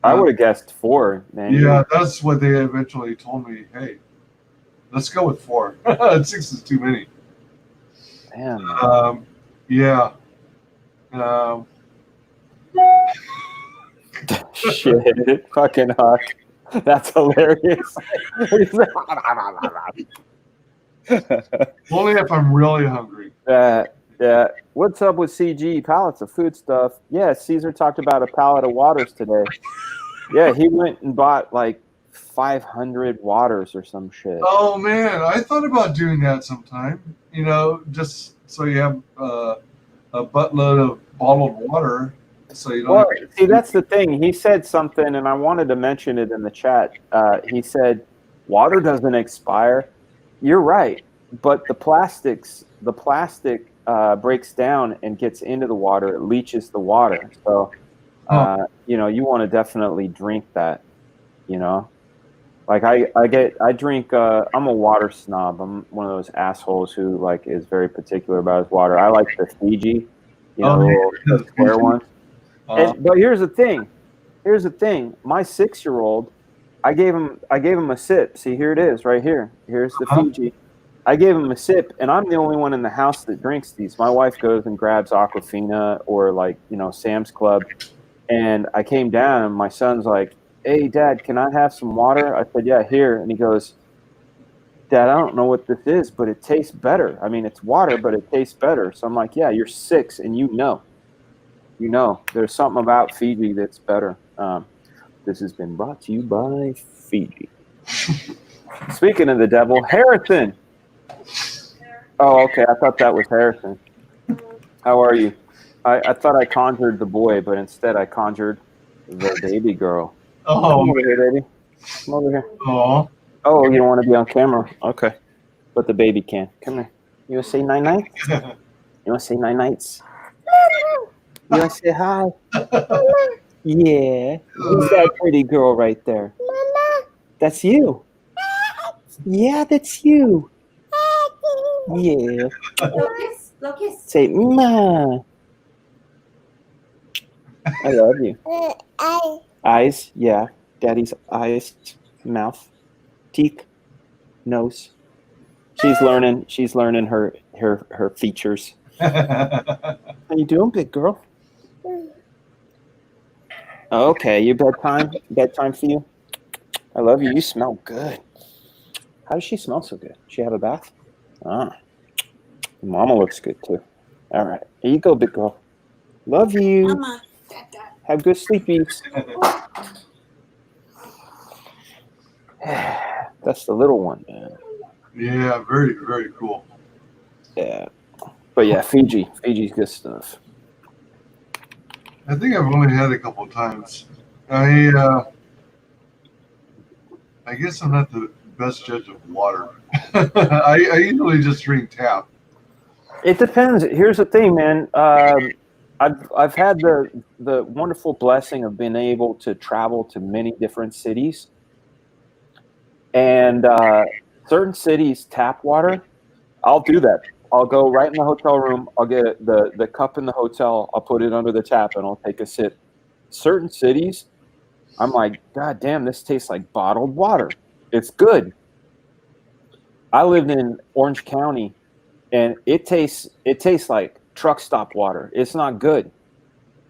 I would have guessed 4, man. Yeah, that's what they eventually told me. Hey, let's go with 4. 6 is too many. Damn. Yeah. Shit, fucking Huck. That's hilarious. Only if I'm really hungry. Yeah. What's up with CG? Pallets of food stuff. Yeah, Caesar talked about a pallet of waters today. Yeah, he went and bought like 500 waters or some shit. Oh man, I thought about doing that sometime. You know, just so you have a buttload of bottled water, so you don't. Well, see, that's the thing. He said something, and I wanted to mention it in the chat. He said, "Water doesn't expire." You're right, but the plastic breaks down and gets into the water. It leaches the water. So, you want to definitely drink that. Like I drink. I'm a water snob. I'm one of those assholes who like is very particular about his water. I like the Fiji, the square one. But here's the thing. My 6-year-old, I gave him a sip. See, here it is, right here. Here's the Fiji. I gave him a sip, and I'm the only one in the house that drinks these. My wife goes and grabs Aquafina or Sam's Club. And I came down, and my son's like, "Hey, Dad, can I have some water?" I said, "Yeah, here." And he goes, "Dad, I don't know what this is, but it tastes better. I mean, it's water, but it tastes better." So I'm like, "Yeah, you're 6, and you know, there's something about Fiji that's better." This has been brought to you by Fiji. Speaking of the devil, Harrison. Oh, okay. I thought that was Harrison. How are you? I thought I conjured the boy, but instead I conjured the baby girl. Oh, come over here, baby. Come over here. Oh, you don't want to be on camera? Okay. But the baby can. Come here. You want to say night-night? You want to say night-nights? You want to say hi? Yeah. Who's that pretty girl right there? Mama. That's you. Yeah, that's you. Yeah. Lucas. Say, Ma. I love you. Eyes, yeah. Daddy's eyes, mouth, teeth, nose, She's learning. She's learning her features. How you doing, big girl? Okay, you bedtime. Bedtime for you. I love you. You smell good. How does she smell so good? She have a bath? Ah, Mama looks good too. All right, here you go, big girl. Love you. Mama. Have good sleepies. That's the little one, man. Yeah, very, very cool. Yeah, but yeah, Fiji's good stuff. I think I've only had it a couple of times. I guess I'm not the best judge of water. I usually just drink tap. It depends. Here's the thing, man. I've had the wonderful blessing of being able to travel to many different cities, and certain cities tap water. I'll do that. I'll go right in the hotel room. I'll get the cup in the hotel. I'll put it under the tap and I'll take a sip. Certain cities, I'm like, God damn, this tastes like bottled water. It's good. I lived in Orange County, and it tastes like truck stop water. It's not good.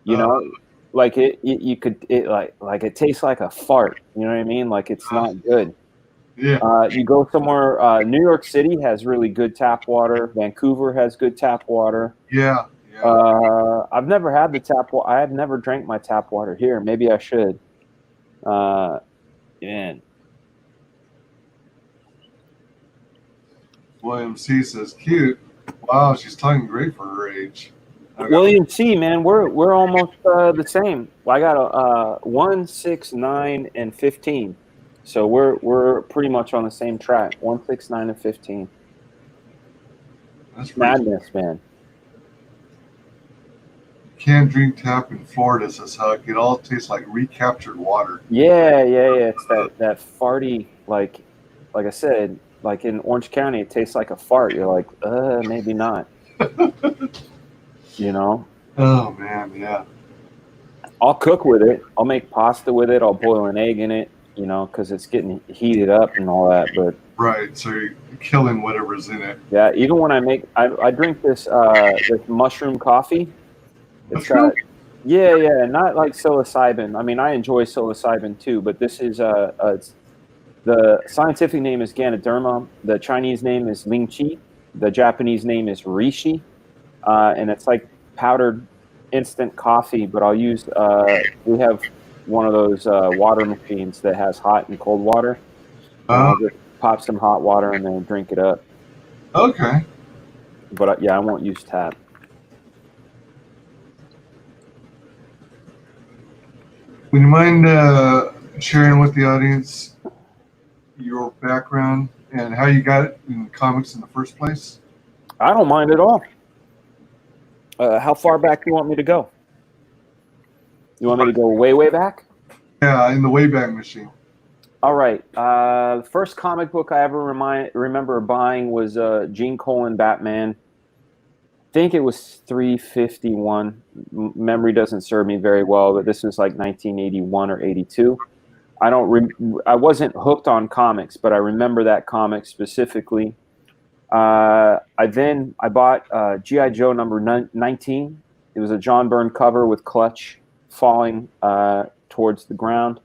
You know, like you could like it tastes like a fart. You know what I mean? Like it's not good. Yeah. You go somewhere. New York City has really good tap water. Vancouver has good tap water. Yeah. Yeah. I've never had the tap water. I have never drank my tap water here. Maybe I should. Man. William C says, cute. Wow, she's talking great for her age. William C, man, we're almost the same. I got a 1, 6, 9, and 15. So we're pretty much on the same track. 1, 6, 9, and 15. That's madness, man. Can't drink tap in Florida, says Huck. It all tastes like recaptured water. Yeah. It's that farty, like I said, like in Orange County, it tastes like a fart. You're like, maybe not. You know? Oh man, yeah. I'll cook with it. I'll make pasta with it. I'll boil an egg in it, you know, because it's getting heated up and all that. But right, so you're killing whatever's in it. Yeah, even when I drink this mushroom coffee. It's got not like psilocybin. I mean, I enjoy psilocybin too, but this is the scientific name is Ganoderma. The Chinese name is Lingqi. The Japanese name is Reishi, and it's like powdered instant coffee. But I'll use we have one of those water machines that has hot and cold water. I'll just pop some hot water and then drink it up. Okay. But yeah, I won't use tap. Would you mind sharing with the audience your background and how you got in comics in the first place? I don't mind at all. How far back do you want me to go? You want me to go way, way back? Yeah, in the Wayback Machine. All right. The first comic book I ever remember buying was Gene Colan Batman. I think it was 351. Memory doesn't serve me very well, but this was like 1981 or 82. I wasn't hooked on comics, but I remember that comic specifically. I bought G.I. Joe number 19. It was a John Byrne cover with Clutch falling towards the ground.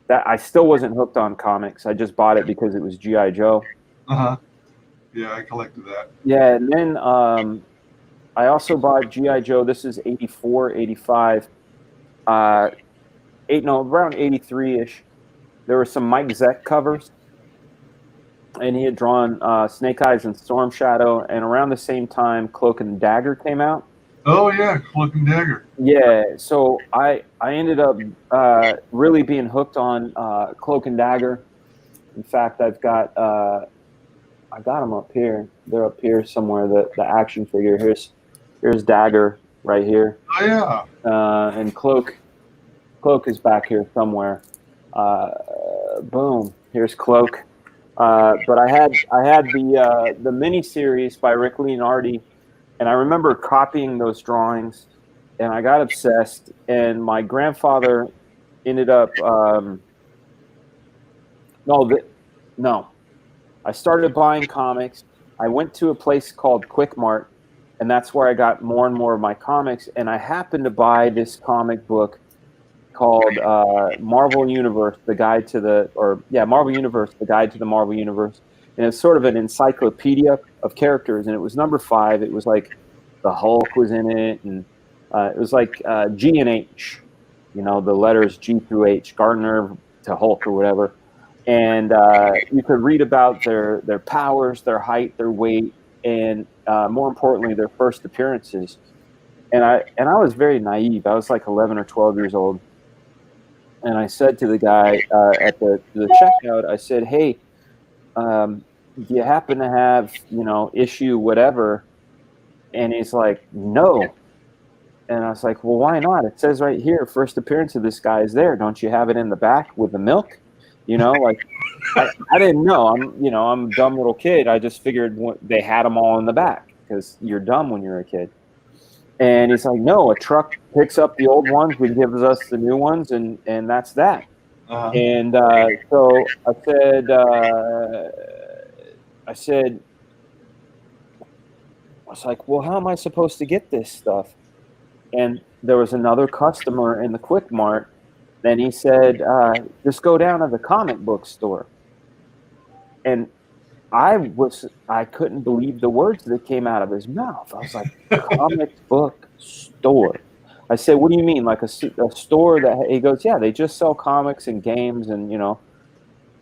That I still wasn't hooked on comics. I just bought it because it was G.I. Joe. Uh-huh. Yeah, I collected that. Yeah, and then I also bought G.I. Joe. This is 84, 85. Around 83-ish. There were some Mike Zeck covers. And he had drawn Snake Eyes and Storm Shadow. And around the same time, Cloak and Dagger came out. Oh, yeah, Cloak and Dagger. Yeah, so I ended up really being hooked on Cloak and Dagger. In fact, I got them up here. They're up here somewhere. The action figure. Here's Dagger right here. Oh yeah. And Cloak is back here somewhere. Boom. Here's Cloak. But I had the mini series by Rick Leonardi, and I remember copying those drawings, and I got obsessed. And my grandfather ended up I I started buying comics. I went to a place called Quick Mart, and that's where I got more and more of my comics. And I happened to buy this comic book called Marvel Universe, Marvel Universe, the Guide to the Marvel Universe. And it's sort of an encyclopedia of characters. And it was number 5. It was like the Hulk was in it, and it was like G and H, the letters G through H, Gardner to Hulk or whatever. And you could read about their powers, their height, their weight, and more importantly, their first appearances. And I was very naive. I was like 11 or 12 years old. And I said to the guy at the checkout, I said, "Hey, do you happen to have, issue whatever?" And he's like, "No." And I was like, "Well, why not? It says right here, first appearance of this guy is there. Don't you have it in the back with the milk?" Like I didn't know. I'm a dumb little kid. I just figured they had them all in the back because you're dumb when you're a kid. And he's like, "No, a truck picks up the old ones and gives us the new ones, and that's that." Uh-huh. And so I was like, "Well, how am I supposed to get this stuff?" And there was another customer in the Quick Mart. Then he said, "Just go down to the comic book store." And I couldn't believe the words that came out of his mouth. I was like, "Comic book store." I said, "What do you mean? Like a store that?" He goes, "Yeah, they just sell comics and games and,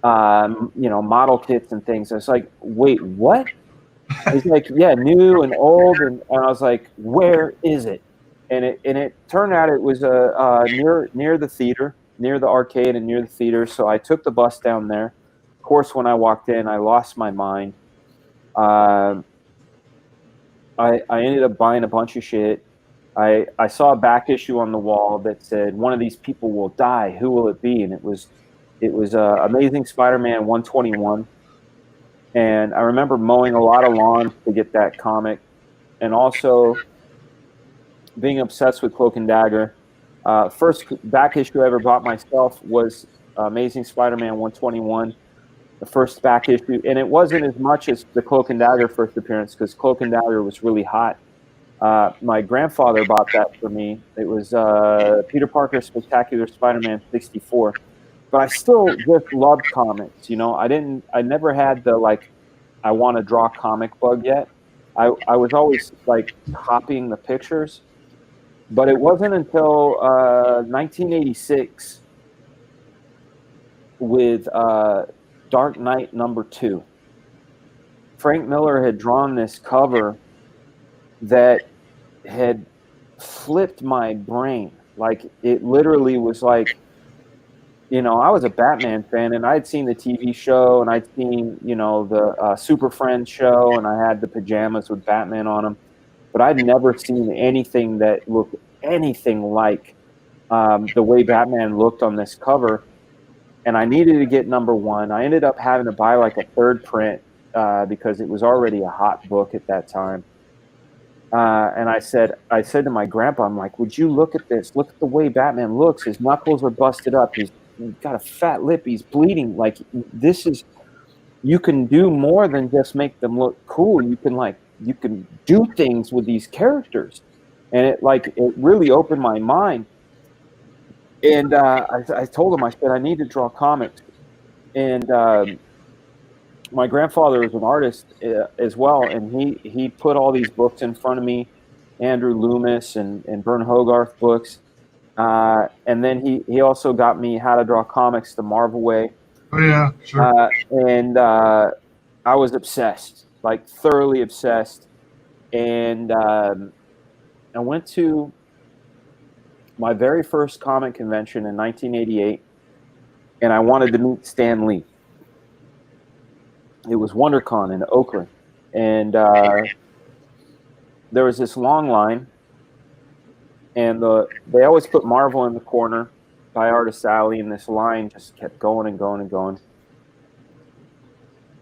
model kits and things." I was like, "Wait, what?" He's like, "Yeah, new and old." And I was like, "Where is it?" And it turned out it was near the theater, near the arcade and near the theater. So I took the bus down there. Of course, when I walked in, I lost my mind. I ended up buying a bunch of shit. I saw a back issue on the wall that said, "One of these people will die. Who will it be?" And it was Amazing Spider-Man 121. And I remember mowing a lot of lawns to get that comic, and also being obsessed with Cloak and Dagger. First back issue I ever bought myself was Amazing Spider-Man 121, the first back issue. And it wasn't as much as the Cloak and Dagger first appearance because Cloak and Dagger was really hot. My grandfather bought that for me. It was Peter Parker's Spectacular Spider-Man 64. But I still just loved comics. I never had the, I want to draw comic bug yet. I was always like copying the pictures. But it wasn't until 1986 with Dark Knight #2. Frank Miller had drawn this cover that had flipped my brain. Like, it literally was like, I was a Batman fan, and I'd seen the TV show, and I'd seen, the Super Friends show, and I had the pajamas with Batman on them. But I'd never seen anything that looked anything like the way Batman looked on this cover. And I needed to get #1. I ended up having to buy like a third print because it was already a hot book at that time. And I said to my grandpa, I'm like, "Would you look at this? Look at the way Batman looks. His knuckles are busted up. He's got a fat lip. He's bleeding. Like, you can do more than just make them look cool. You can do things with these characters." And it really opened my mind. And I told him, I said, "I need to draw comics." And my grandfather was an artist as well, and he put all these books in front of me, Andrew Loomis and Vern Hogarth books. And then he also got me How to Draw Comics the Marvel Way. Oh, yeah, sure. And I was obsessed, like thoroughly obsessed. And I went to my very first comic convention in 1988, and I wanted to meet Stan Lee. It was WonderCon in Oakland, and there was this long line, and they always put Marvel in the corner by Artist Alley, and this line just kept going and going and going.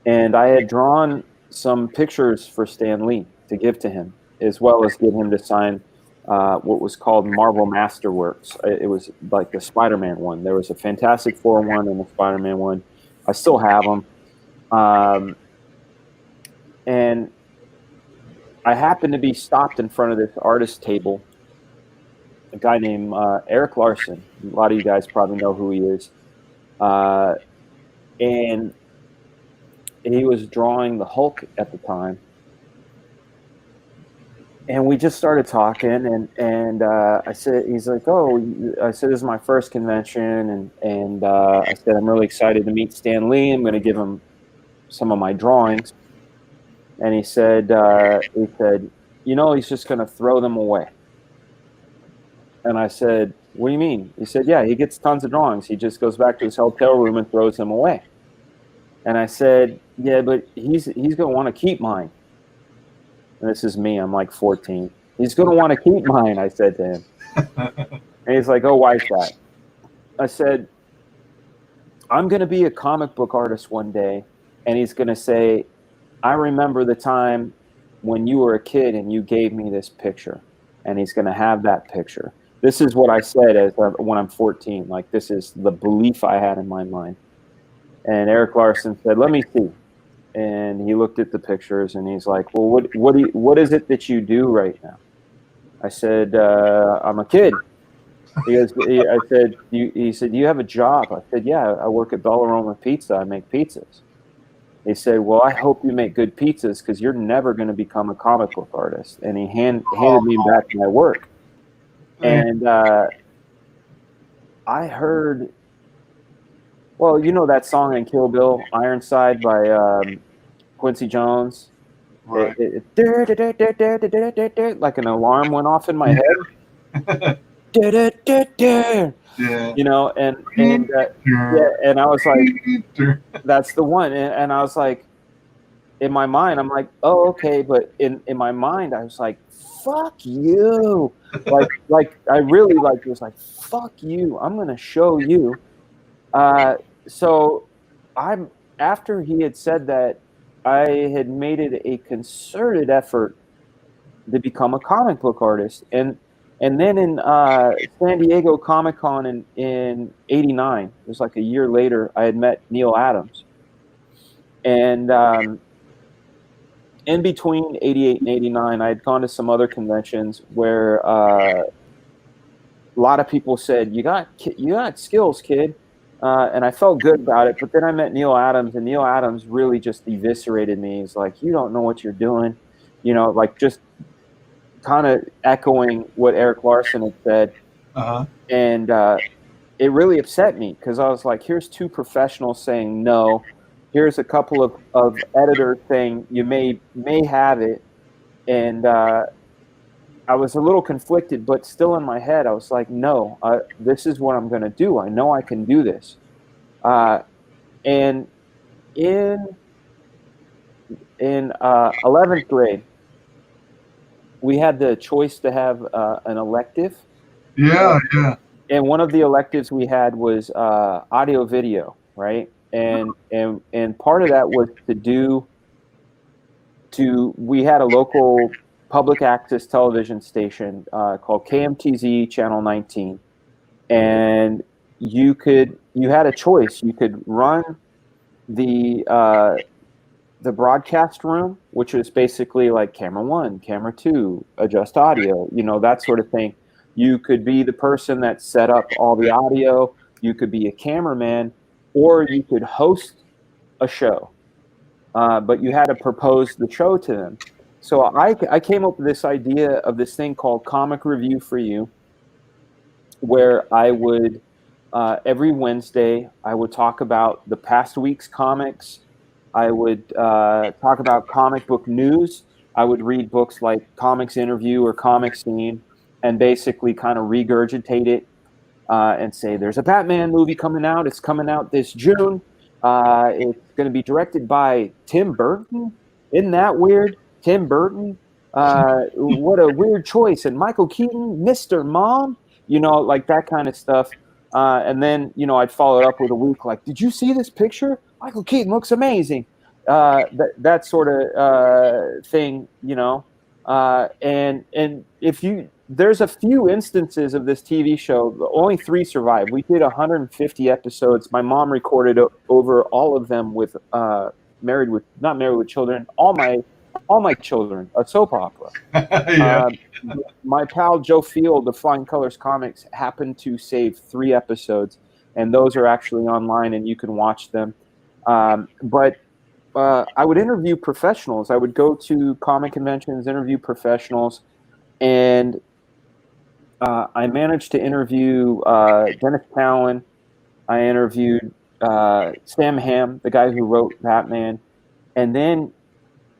And I had drawn some pictures for Stan Lee to give to him, as well as get him to sign what was called Marvel Masterworks. It was like the Spider-Man one. There was a Fantastic Four one and a Spider-Man one. I still have them. And I happened to be stopped in front of this artist table, a guy named Eric Larson. A lot of you guys probably know who he is. And he was drawing the Hulk at the time. And we just started talking, and I said, he's like, oh, I said, this is my first convention, and I said, I'm really excited to meet Stan Lee. I'm going to give him some of my drawings. And he said, you know, he's just going to throw them away. And I said, what do you mean? He said, yeah, he gets tons of drawings. He just goes back to his hotel room and throws them away. And I said, yeah, but he's going to want to keep mine. And this is me. I'm like 14. He's going to want to keep mine, I said to him. And he's like, oh, why is that? I said, I'm going to be a comic book artist one day. And he's going to say, I remember the time when you were a kid and you gave me this picture. And he's going to have that picture. This is what I said when I'm 14. Like, this is the belief I had in my mind. And Eric Larson said, let me see. And he looked at the pictures and he's like, well, what is it that you do right now? I said, I'm a kid. He said, do you have a job? I said, yeah, I work at Bellaroma Pizza. I make pizzas. He said, well, I hope you make good pizzas because you're never going to become a comic book artist. And he handed me back my work. And I heard, well, you know that song in Kill Bill, Ironside by Quincy Jones? Right. Like an alarm went off in my head. Yeah. You know, and I was like, that's the one. And I was like, in my mind, I'm like, oh, okay. But in my mind, I was like, fuck you. Like I really was like, fuck you. I'm going to show you. So after he had said that, I had made it a concerted effort to become a comic book artist. And then in San Diego Comic-Con in '89, it was like a year later, I had met Neil Adams. And in between '88 and '89, I had gone to some other conventions where a lot of people said, you got skills, kid. And I felt good about it. But then I met Neil Adams, and Neil Adams really just eviscerated me. He's like, you don't know what you're doing. You know, like just kind of echoing what Eric Larson had said. Uh-huh. And it really upset me because I was like, here's two professionals saying no. Here's a couple of editors saying you may have it. And I was a little conflicted, but still in my head, I was like, no, this is what I'm going to do. I know I can do this. And in 11th grade, we had the choice to have an elective. Yeah. And one of the electives we had was audio video, right? And part of that was we had a local public access television station called KMTZ Channel 19, and you had a choice. You could run the broadcast room, which was basically like camera 1, camera 2, adjust audio, you know, that sort of thing. You could be the person that set up all the audio. You could be a cameraman, or you could host a show. But you had to propose the show to them. So I came up with this idea of this thing called Comic Review for You, where I would, every Wednesday, I would talk about the past week's comics. I would talk about comic book news. I would read books like Comics Interview or Comic Scene and basically kind of regurgitate it and say, there's a Batman movie coming out. It's coming out this June. It's going to be directed by Tim Burton. Isn't that weird? Tim Burton, what a weird choice. And Michael Keaton, Mr. Mom, you know, like that kind of stuff. And then, you know, I'd follow it up with a week like, did you see this picture? Michael Keaton looks amazing. That sort of thing, you know. And there's a few instances of this TV show. Only 3 survived. We did 150 episodes. My mom recorded over all of them with not married with children. All my all my children, a soap opera. Yeah. My pal Joe Field of Flying Colors Comics happened to save 3 episodes, and those are actually online, and you can watch them. But I would interview professionals. I would go to comic conventions, interview professionals, and I managed to interview Dennis Cowan. I interviewed Sam Hamm, the guy who wrote Batman. And then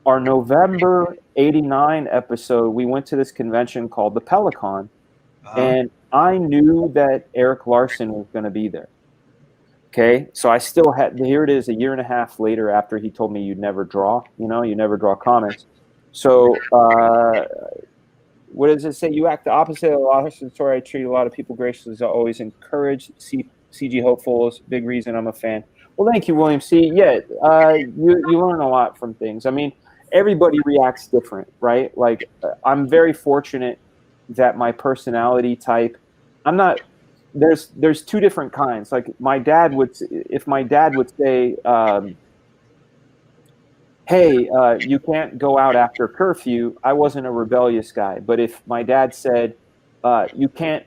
our November 89 episode, we went to this convention called the Pelican, and I knew that Eric Larson was going to be there. Okay, so I still had, here it is, a year and a half later after he told me you never draw comics. So what does it say? You act the opposite of the Larson story. I treat a lot of people graciously, as I always encourage CG hopefuls. Big reason I'm a fan. Well, thank you, William C. Yeah, you learn a lot from things. I mean, everybody reacts different, right? Like, I'm very fortunate that my personality type, I'm not, there's 2 different kinds. Like, if my dad would say, hey, you can't go out after curfew, I wasn't a rebellious guy. But if my dad said, you can't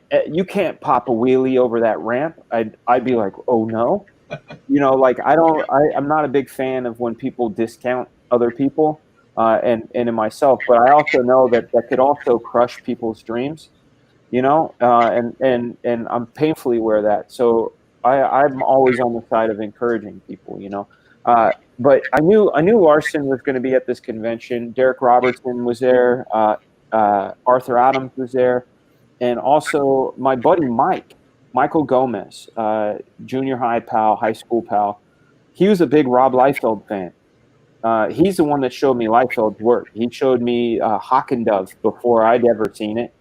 pop a wheelie over that ramp, I'd be like, oh no. Like, I'm not a big fan of when people discount other people and in myself, but I also know that could also crush people's dreams, and I'm painfully aware of that. So I'm always on the side of encouraging people, but I knew Larson was going to be at this convention. Derek Robertson was there. Arthur Adams was there. And also my buddy Michael Gomez, junior high pal, high school pal. He was a big Rob Liefeld fan. He's the one that showed me Liefeld's work. He showed me Hawk and Dove before I'd ever seen it.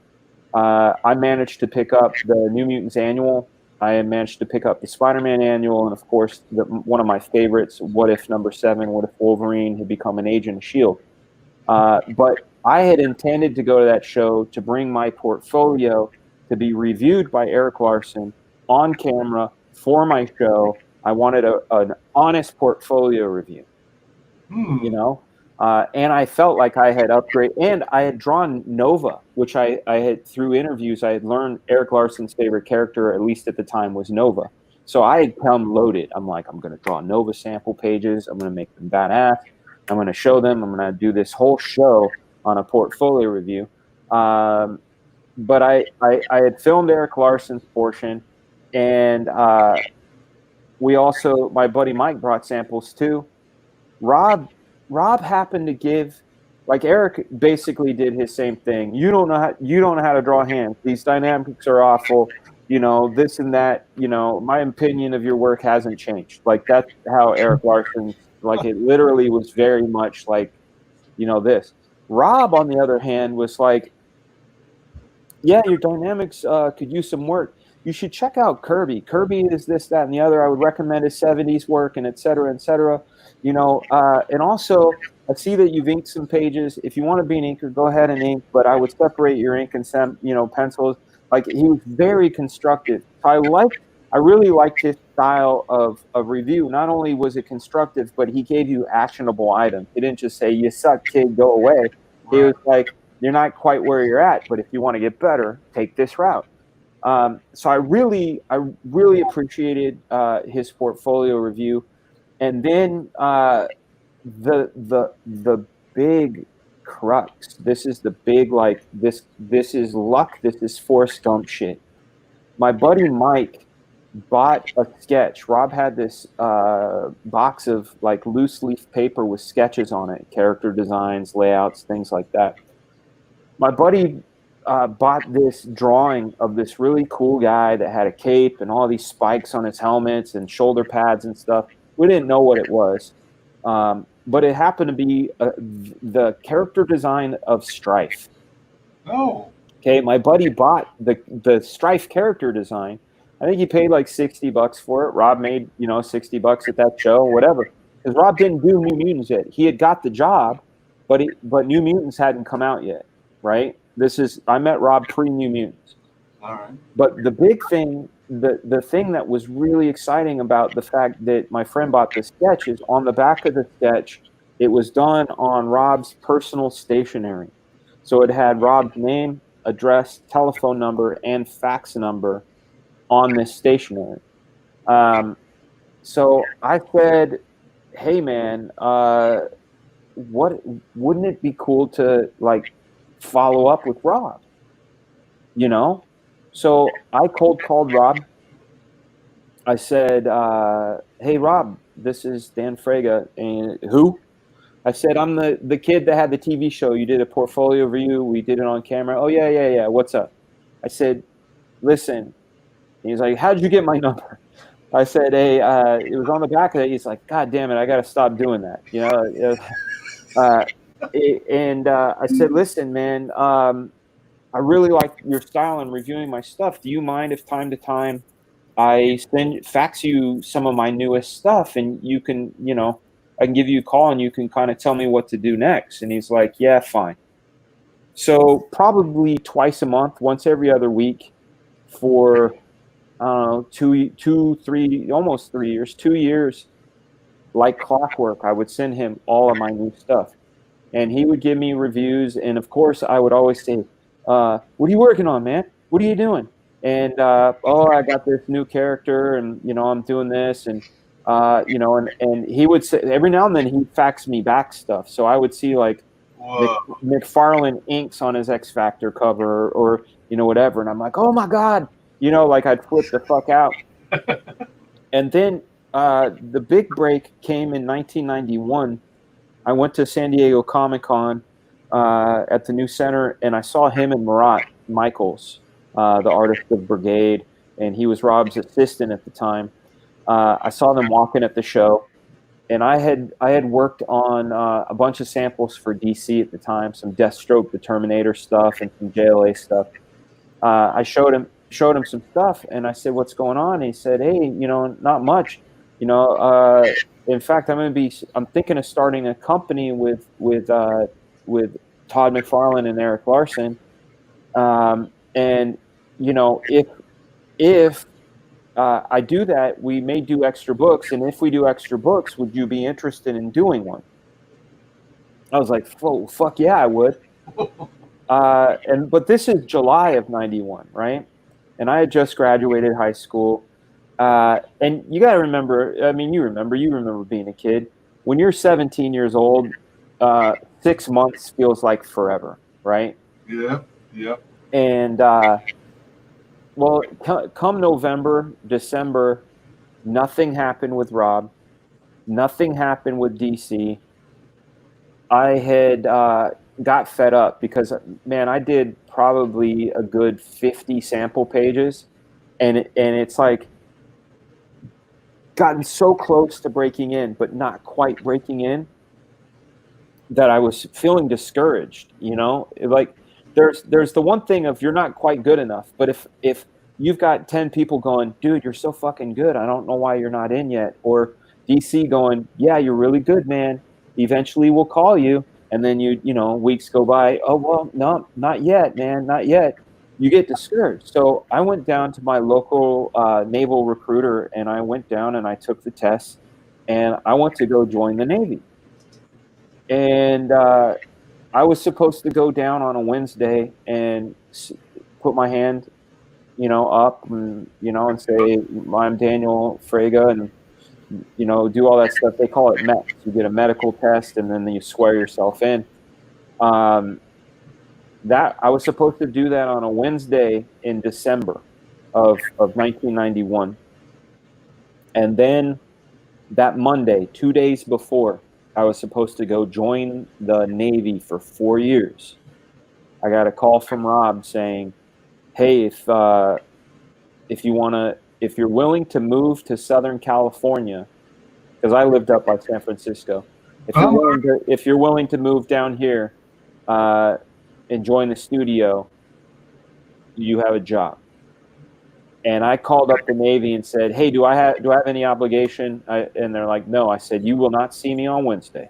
I managed to pick up the New Mutants annual. I managed to pick up the Spider-Man annual, and of course, one of my favorites, What If #7, What If Wolverine had become an agent of S.H.I.E.L.D. But I had intended to go to that show to bring my portfolio to be reviewed by Eric Larson on camera for my show. I wanted an honest portfolio review, and I felt like I had upgraded, and I had drawn Nova, which I had, through interviews, I had learned Eric Larson's favorite character, at least at the time, was Nova. So I had come loaded. I'm like, I'm going to draw Nova sample pages. I'm going to make them badass. I'm going to show them. I'm going to do this whole show on a portfolio review. But I had filmed Eric Larson's portion, and my buddy Mike brought samples too. Rob happened to give, like, Eric basically did his same thing. You don't know how to draw hands. These dynamics are awful. This and that. My opinion of your work hasn't changed. Like, that's how Eric Larson. Like, it literally was very much like, this. Rob, on the other hand, was like, yeah, your dynamics could use some work. You should check out Kirby. Kirby is this, that, and the other. I would recommend his 70s work, and et cetera, et cetera. And also, I see that you've inked some pages. If you want to be an inker, go ahead and ink, but I would separate your ink and send, pencils. Like, he was very constructive. I really liked his style of review. Not only was it constructive, but he gave you actionable items. He didn't just say, you suck, kid, go away. Right. He was like, you're not quite where you're at, but if you want to get better, take this route. So I really appreciated his portfolio review. And then the big crux. This is the big, like, this is luck. This is Forrest Gump shit. My buddy Mike bought a sketch. Rob had this box of, like, loose leaf paper with sketches on it, character designs, layouts, things like that. My buddy bought this drawing of this really cool guy that had a cape and all these spikes on his helmets and shoulder pads and stuff. We didn't know what it was, but it happened to be the character design of Strife. Oh. Okay, my buddy bought the Strife character design. I think he paid like $60 for it. Rob made, $60 at that show, whatever. Because Rob didn't do New Mutants yet. He had got the job, but New Mutants hadn't come out yet, right? I met Rob pre-New Mutants. All right. But the big thing, the thing that was really exciting about the fact that my friend bought the sketch is on the back of the sketch, it was done on Rob's personal stationery. So it had Rob's name, address, telephone number, and fax number on this stationery. So I said, hey man, what wouldn't it be cool to like follow up with Rob? You know? So I cold called Rob. I said, hey Rob, this is Dan Fraga. And who? I said, I'm the kid that had the TV show. You did a portfolio review. We did it on camera. Oh, yeah. What's up? I said, listen. He's like, how'd you get my number? I said, hey, it was on the back of it. He's like, God damn it, I got to stop doing that. I said, listen, man, I really like your style in reviewing my stuff. Do you mind if time to time I fax you some of my newest stuff and you can, I can give you a call and you can kind of tell me what to do next. And he's like, yeah, fine. So probably twice a month, once every other week for, I don't know, 3, almost 3 years, 2 years, like clockwork, I would send him all of my new stuff. And he would give me reviews. And of course, I would always say, what are you working on, man? What are you doing? And, I got this new character and, I'm doing this. And, and he would say, every now and then he'd fax me back stuff. So I would see like McFarlane inks on his X Factor cover or, whatever. And I'm like, oh my God, like I'd flip the fuck out. And then the big break came in 1991. I went to San Diego Comic-Con at the new center, and I saw him and Murat Michaels, the artist of Brigade, and he was Rob's assistant at the time. I saw them walking at the show, and I had worked on a bunch of samples for DC at the time, some Deathstroke, the Terminator stuff, and some JLA stuff. I showed him some stuff, and I said, "What's going on?" And he said, "Hey, not much. In fact, I'm thinking of starting a company with Todd McFarlane and Eric Larson. And if I do that, we may do extra books. And if we do extra books, would you be interested in doing one?" I was like, "Oh, fuck yeah, I would." But this is July of 91, right? And I had just graduated high school. And you got to remember, you remember being a kid. When you're 17 years old, 6 months feels like forever, right? Yep. And, come November, December, nothing happened with Rob. Nothing happened with DC. I had got fed up because, man, I did probably a good 50 sample pages. And it's like, gotten so close to breaking in, but not quite breaking in, that I was feeling discouraged. Like there's the one thing of you're not quite good enough, but if you've got 10 people going, dude, you're so fucking good, I don't know why you're not in yet, or DC going, yeah, you're really good, man, eventually we'll call you, and then weeks go by, oh well, no, not yet, man, not yet. You get discouraged. So I went down to my local naval recruiter, and I went down and I took the test, and I went to go join the Navy. And I was supposed to go down on a Wednesday and put my hand, up and, and say, I'm Daniel Fraga, and, do all that stuff. They call it MET. You get a medical test, and then you swear yourself in. That I was supposed to do that on a Wednesday in December of 1991. And then that Monday, 2 days before, I was supposed to go join the Navy for 4 years. I got a call from Rob saying, hey, if you're willing to move to Southern California, because I lived up by San Francisco, if you're willing to move down here, and join the studio, you have a job. And I called up the Navy and said, hey, do I have any obligation? And they're like, no. I said, you will not see me on Wednesday.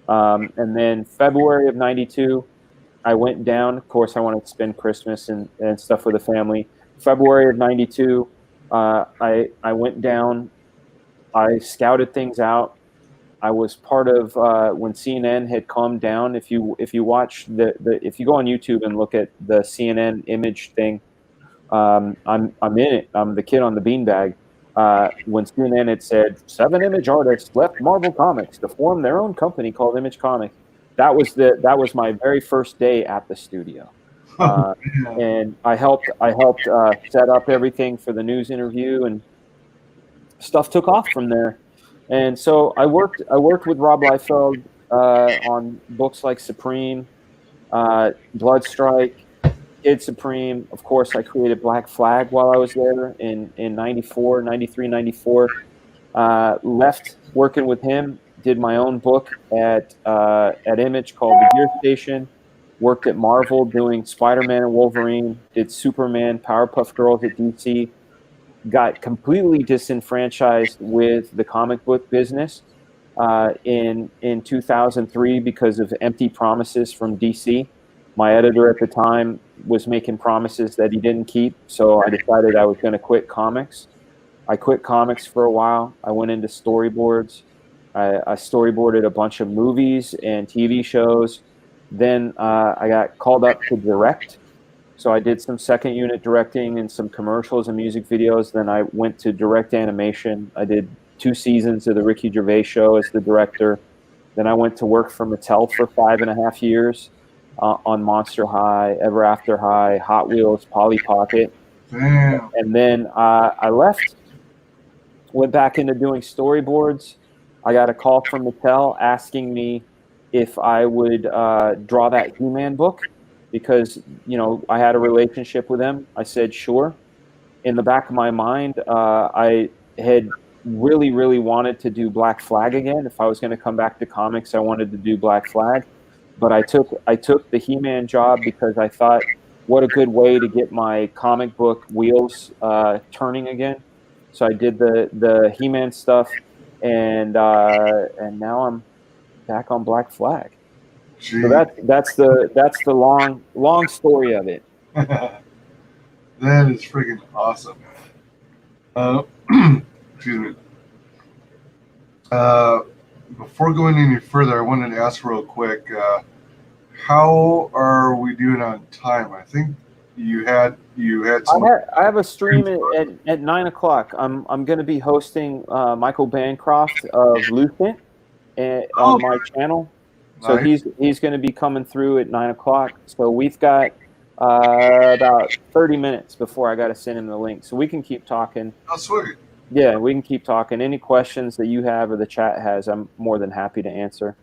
And then February of 92, I went down. Of course, I wanted to spend Christmas and stuff with the family. February of 92, I went down. I scouted things out. I was part of when CNN had calmed down. If you watch if you go on YouTube and look at the CNN image thing, I'm in it. I'm the kid on the beanbag. When CNN had said 7 image artists left Marvel Comics to form their own company called Image Comics, that was my very first day at the studio, and I helped set up everything for the news interview, and stuff took off from there. And so I worked with Rob Liefeld on books like Supreme, Bloodstrike, Kid Supreme. Of course, I created Black Flag while I was there in 94, 93, 94. Left working with him, did my own book at Image called The Gear Station. Worked at Marvel doing Spider-Man and Wolverine. Did Superman, Powerpuff Girls at DC. Got completely disenfranchised with the comic book business in 2003 because of empty promises from DC. My editor at the time was making promises that he didn't keep, so I decided I was going to quit comics. I quit comics for a while. I went into storyboards. I storyboarded a bunch of movies and TV shows. Then I got called up to direct. So I did some second unit directing and some commercials and music videos. Then I went to direct animation. I did 2 seasons of the Ricky Gervais Show as the director. Then I went to work for Mattel for 5.5 years on Monster High, Ever After High, Hot Wheels, Polly Pocket. Damn. And then I left, went back into doing storyboards. I got a call from Mattel asking me if I would draw that He-Man book, because, I had a relationship with them. I said, sure. In the back of my mind, I had really, really wanted to do Black Flag again. If I was going to come back to comics, I wanted to do Black Flag. But I took the He-Man job because I thought, what a good way to get my comic book wheels turning again. So I did the He-Man stuff, and now I'm back on Black Flag. Gee. So that's the long story of it. That is freaking awesome. Excuse me. Before going any further, I wanted to ask real quick, how are we doing on time? I think you had some. I have a stream at 9 o'clock. I'm going to be hosting Michael Bancroft of Lucent on my channel. So Nice. he's going to be coming through at 9 o'clock. So we've got about 30 minutes before I got to send him the link. So we can keep talking. Oh, sweet. Yeah, we can keep talking. Any questions that you have or the chat has, I'm more than happy to answer.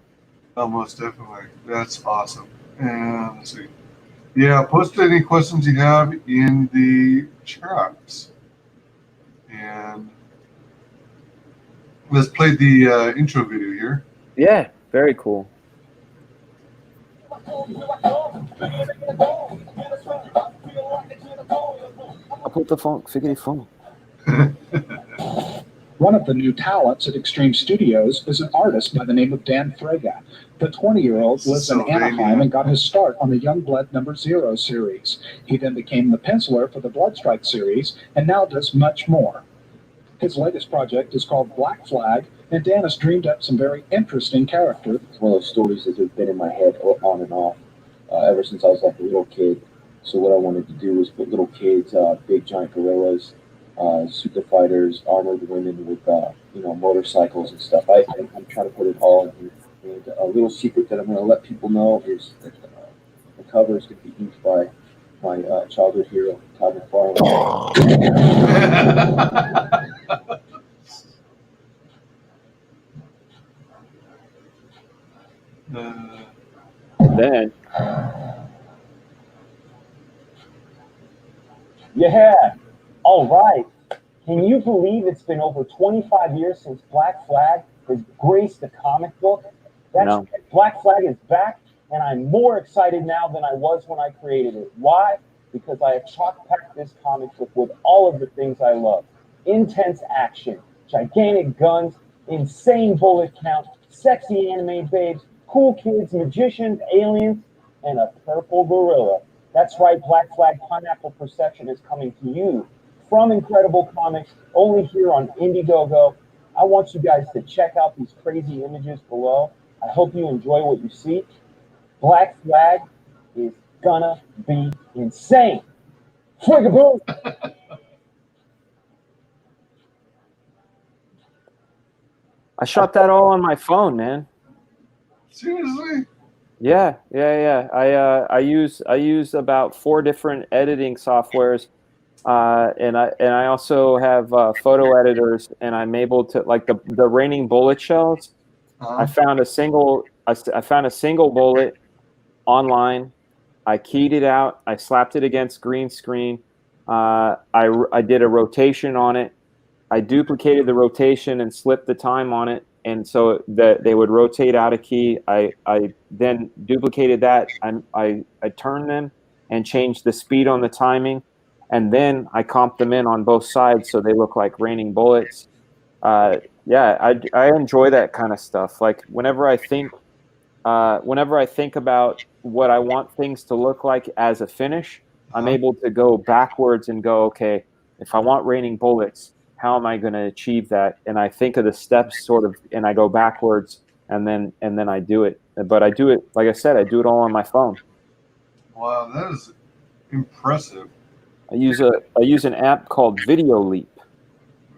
Oh, most definitely. That's awesome. And let's see. Yeah, post any questions you have in the chats. And let's play the intro video here. Yeah, very cool. I'll put the phone, figgity phone. One of the new talents at Extreme Studios is an artist by the name of Dan Fraga. The 20-year-old lives in Anaheim and got his start on the Youngblood #0 series. He then became the penciler for the Bloodstrike series and now does much more. His latest project is called Black Flag, and Dan has dreamed up some very interesting characters. It's one of those stories that have been in my head on and off ever since I was like a little kid. So what I wanted to do was put little kids, big giant gorillas, super fighters, armored women with motorcycles and stuff. I'm trying to put it all in. And a little secret that I'm going to let people know is that the cover is going to be inked by my childhood hero, Todd McFarlane. Then. Yeah. All right. Can you believe it's been over 25 years since Black Flag has graced the comic book? No. Black Flag is back, and I'm more excited now than I was when I created it. Why? Because I have chock-packed this comic book with all of the things I love. Intense action, gigantic guns, insane bullet count, sexy anime babes, cool kids, magicians, aliens, and a purple gorilla. That's right, Black Flag Pineapple Perception is coming to you from Incredible Comics, only here on Indiegogo. I want you guys to check out these crazy images below. I hope you enjoy what you see. Black Flag is gonna be insane. Frigaboom! I shot that all on my phone, man. Seriously? Yeah. I use about 4 different editing softwares, and I also have photo editors, and I'm able to, like, the raining bullet shells. I found a single bullet online. I keyed it out. I slapped it against green screen. I did a rotation on it. I duplicated the rotation and slipped the time on it, and so that they would rotate out a key. I then duplicated that. I turned them and changed the speed on the timing, and then I comped them in on both sides so they look like raining bullets. Yeah, I enjoy that kind of stuff. Like whenever I think about what I want things to look like as a finish, I'm able to go backwards and go, okay, if I want raining bullets, how am I going to achieve that? And I think of the steps sort of, and I go backwards, and then I do it. But I do it, like I said, I do it all on my phone. Wow, that is impressive. I use an app called Video Leap.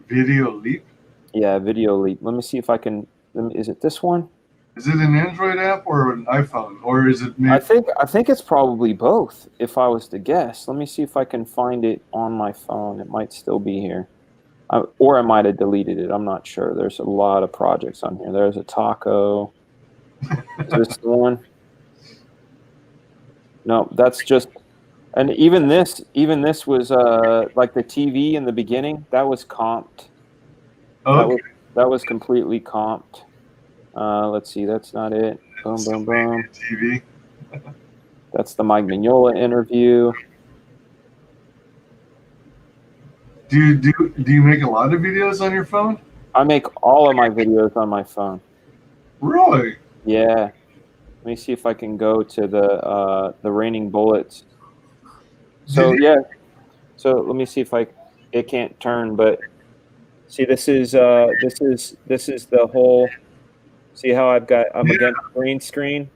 Video Leap? Yeah, Video Leap. Let me see if I can. Is it this one? Is it an Android app or an iPhone, or is it? I think it's probably both. If I was to guess, let me see if I can find it on my phone. It might still be here, or I might have deleted it. I'm not sure. There's a lot of projects on here. There's a taco. Is this the one? No, that's just. And even this was like the TV in the beginning. That was comped. Okay. That was completely comped. Let's see. That's not it. Boom, boom, boom. TV. That's the Mike Mignola interview. Do you make a lot of videos on your phone? I make all of my videos on my phone. Really? Yeah. Let me see if I can go to the raining bullets. So yeah. So let me see if it can't turn, but see, this is the whole. See how I'm against green screen?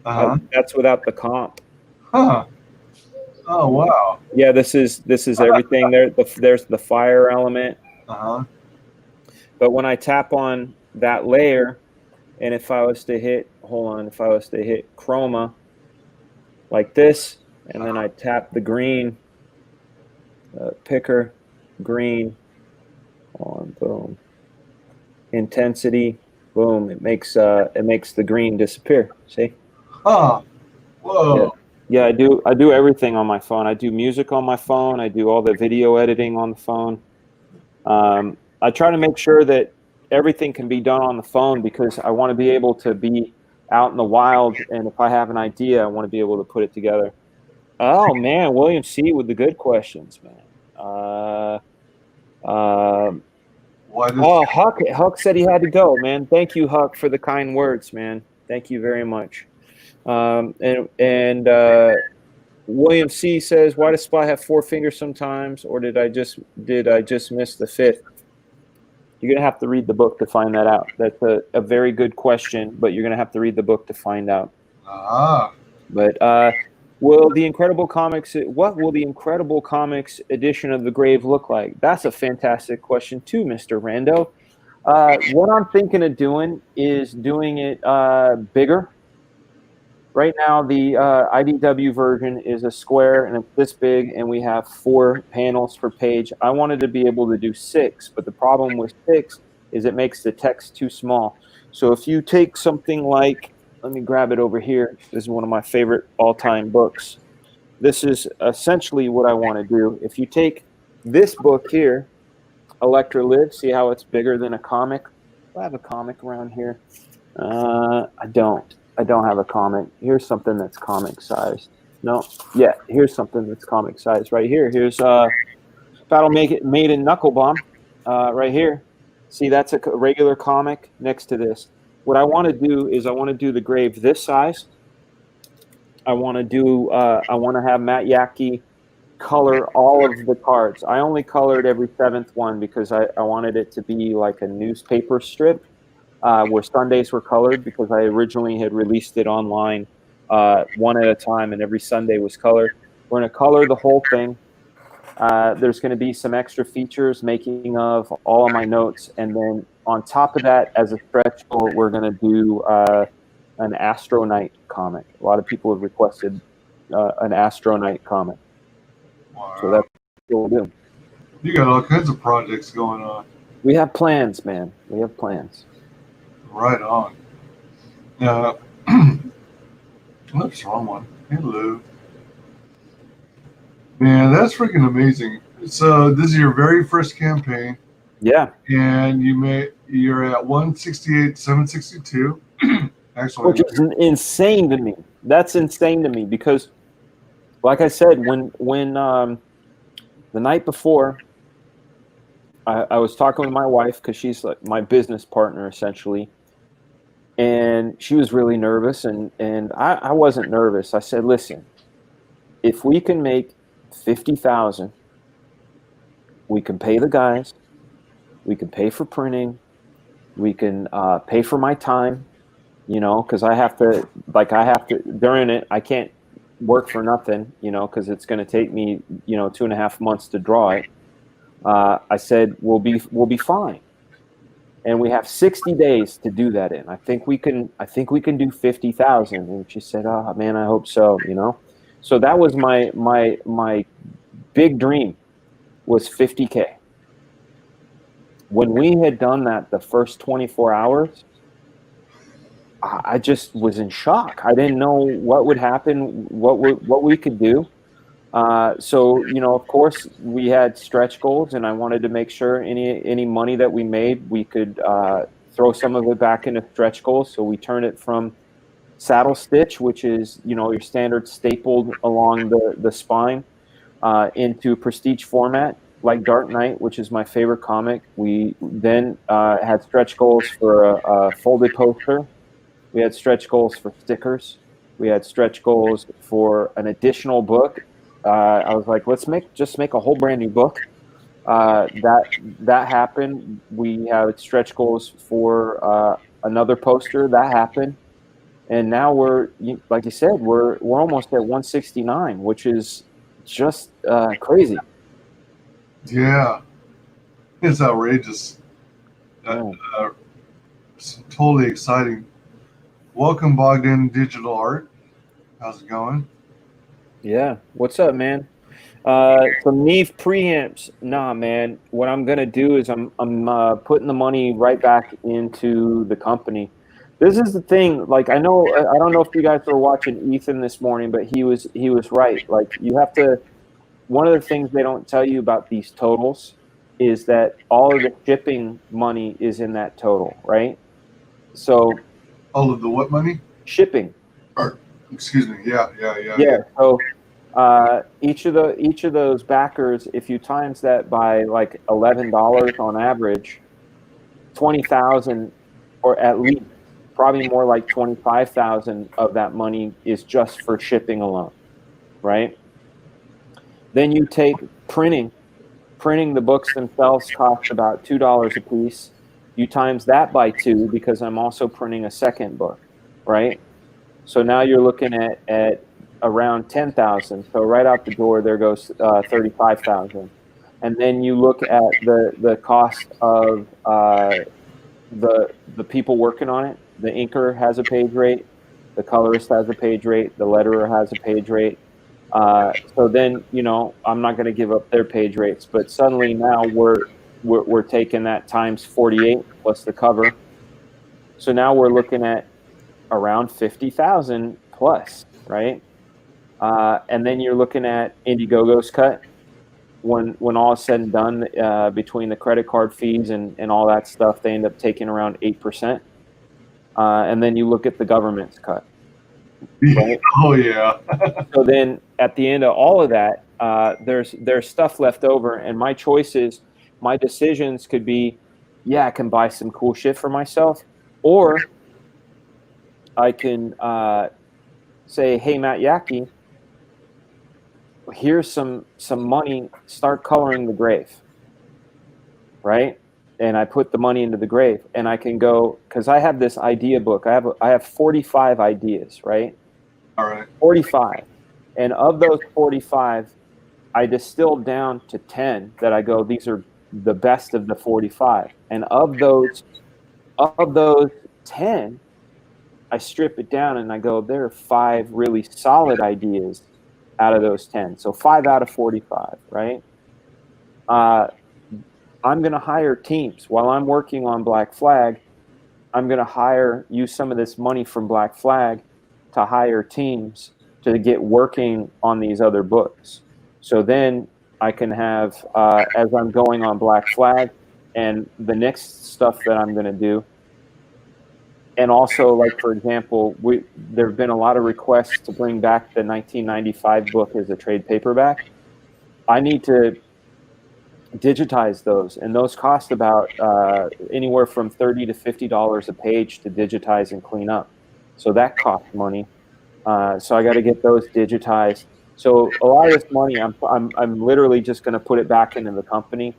That's without the comp. Huh. Oh wow. Yeah, this is everything. There's the fire element. But when I tap on that layer, and if I was to hit chroma like this, and then I tap the green picker, green, on, boom, intensity. Boom! It makes the green disappear. See? Huh. Whoa. Yeah, I do everything on my phone. I do music on my phone. I do all the video editing on the phone. I try to make sure that everything can be done on the phone because I want to be able to be out in the wild, and if I have an idea, I want to be able to put it together. Oh man, William C. with the good questions, man. Huck said he had to go, man. Thank you, Huck, for the kind words, man. Thank you very much. And William C says, why does Spy have 4 fingers sometimes, or did I just miss the 5th? You're gonna have to read the book to find that out. That's a very good question, but you're gonna have to read the book to find out. But what will the Incredible Comics edition of The Grave look like? That's a fantastic question too, Mr. Rando. What I'm thinking of doing is doing it bigger. Right now, the IDW version is a square, and it's this big, and we have 4 panels per page. I wanted to be able to do 6, but the problem with 6 is it makes the text too small. So if you take something like, let me grab it over here. This is one of my favorite all-time books. This is essentially what I want to do. If you take this book here, Electra Live, see how it's bigger than a comic? Do I have a comic around here? I don't have a comic. Here's something that's comic sized. No, yeah, here's something that's comic sized right here. Here's Battle Made in Knuckle Bomb right here. See, that's a regular comic next to this. What I want to do is I want to do The Grave this size. I want to have Matt Yackey color all of the cards. I only colored every 7th one because I wanted it to be like a newspaper strip where Sundays were colored, because I originally had released it online one at a time, and every Sunday was colored. We're going to color the whole thing. There's going to be some extra features, making of all of my notes, and then on top of that, as a stretch goal, we're going to do an Astro Knight comic. A lot of people have requested an Astro Knight comic. Wow. So that's what we'll do. You got all kinds of projects going on. We have plans, man. We have plans. Right on. Oops, wrong one. Hello. Man, that's freaking amazing. So this is your very first campaign, Yeah. and you're at 168, 762. Actually, Which is insane to me. That's insane to me because, like I said, when the night before, I was talking with my wife, because she's like my business partner essentially, and she was really nervous, and I wasn't nervous. I said, listen, if we can make 50,000, we can pay the guys, we can pay for printing, we can pay for my time, you know, because I have to during it, I can't work for nothing, you know, because it's going to take me, you know, 2.5 months to draw it. I said we'll be fine, and we have 60 days to do that in. I think we can do 50,000. And she said, "Oh man, I hope so." You know, so that was my big dream, was 50K. When we had done that, the first 24 hours, I just was in shock. I didn't know what would happen, what we could do. So, you know, of course, we had stretch goals, and I wanted to make sure any money that we made, we could throw some of it back into stretch goals. So we turned it from saddle stitch, which is, you know, your standard stapled along the spine, into prestige format, like Dark Knight, which is my favorite comic. We then had stretch goals for a folded poster. We had stretch goals for stickers. We had stretch goals for an additional book. I was like, let's just make a whole brand new book. That happened. We had stretch goals for another poster. That happened. And now like you said, we're almost at 169, which is just crazy. yeah, it's outrageous. It's totally exciting. Welcome, Bogdan Digital Art. How's it going? Yeah. What's up, man? Some Neve preamps. Nah, man. What I'm gonna do is I'm putting the money right back into the company. This is the thing. Like, I don't know if you guys were watching Ethan this morning, but he was right. Like, you have to. One of the things they don't tell you about these totals is that all of the shipping money is in that total, right? So All of the what money? shipping. Or, excuse me. Yeah. Yeah. So each of those backers, if you times that by like $11 on average, 20,000, or at least probably more like 25,000 of that money is just for shipping alone, right? Then you take printing the books themselves cost about $2 a piece. You times that by 2, because I'm also printing a second book, right? So now you're looking at around 10,000. So right out the door, there goes 35,000. And then you look at the cost of the people working on it. The inker has a page rate, the colorist has a page rate, the letterer has a page rate. So then, you know, I'm not going to give up their page rates, but suddenly now we're taking that times 48 plus the cover. So now we're looking at around 50,000 plus, right? And then you're looking at Indiegogo's cut when all is said and done, between the credit card fees and all that stuff, they end up taking around 8%. And then you look at the government's cut. Right? Oh yeah. So then at the end of all of that, there's stuff left over, and my decisions could be, yeah, I can buy some cool shit for myself, or I can say, hey, Matt Yackey, here's some money, start coloring the grave, right? And I put the money into the grave, and I can go, because I have this idea book. I have 45 ideas, right? All right. 45. And of those 45, I distilled down to 10 that I go, these are the best of the 45. And of those 10, I strip it down and I go, there are 5 really solid ideas out of those 10. So 5 out of 45, right? I'm going to hire teams. While I'm working on Black Flag, I'm going to use some of this money from Black Flag to hire teams to get working on these other books. So then I can have, as I'm going on Black Flag and the next stuff that I'm going to do, and also, like, for example, there have been a lot of requests to bring back the 1995 book as a trade paperback. I need to digitize those, and those cost about anywhere from $30 to $50 a page to digitize and clean up. So that costs money. So I got to get those digitized. So a lot of this money, I'm literally just going to put it back into the company,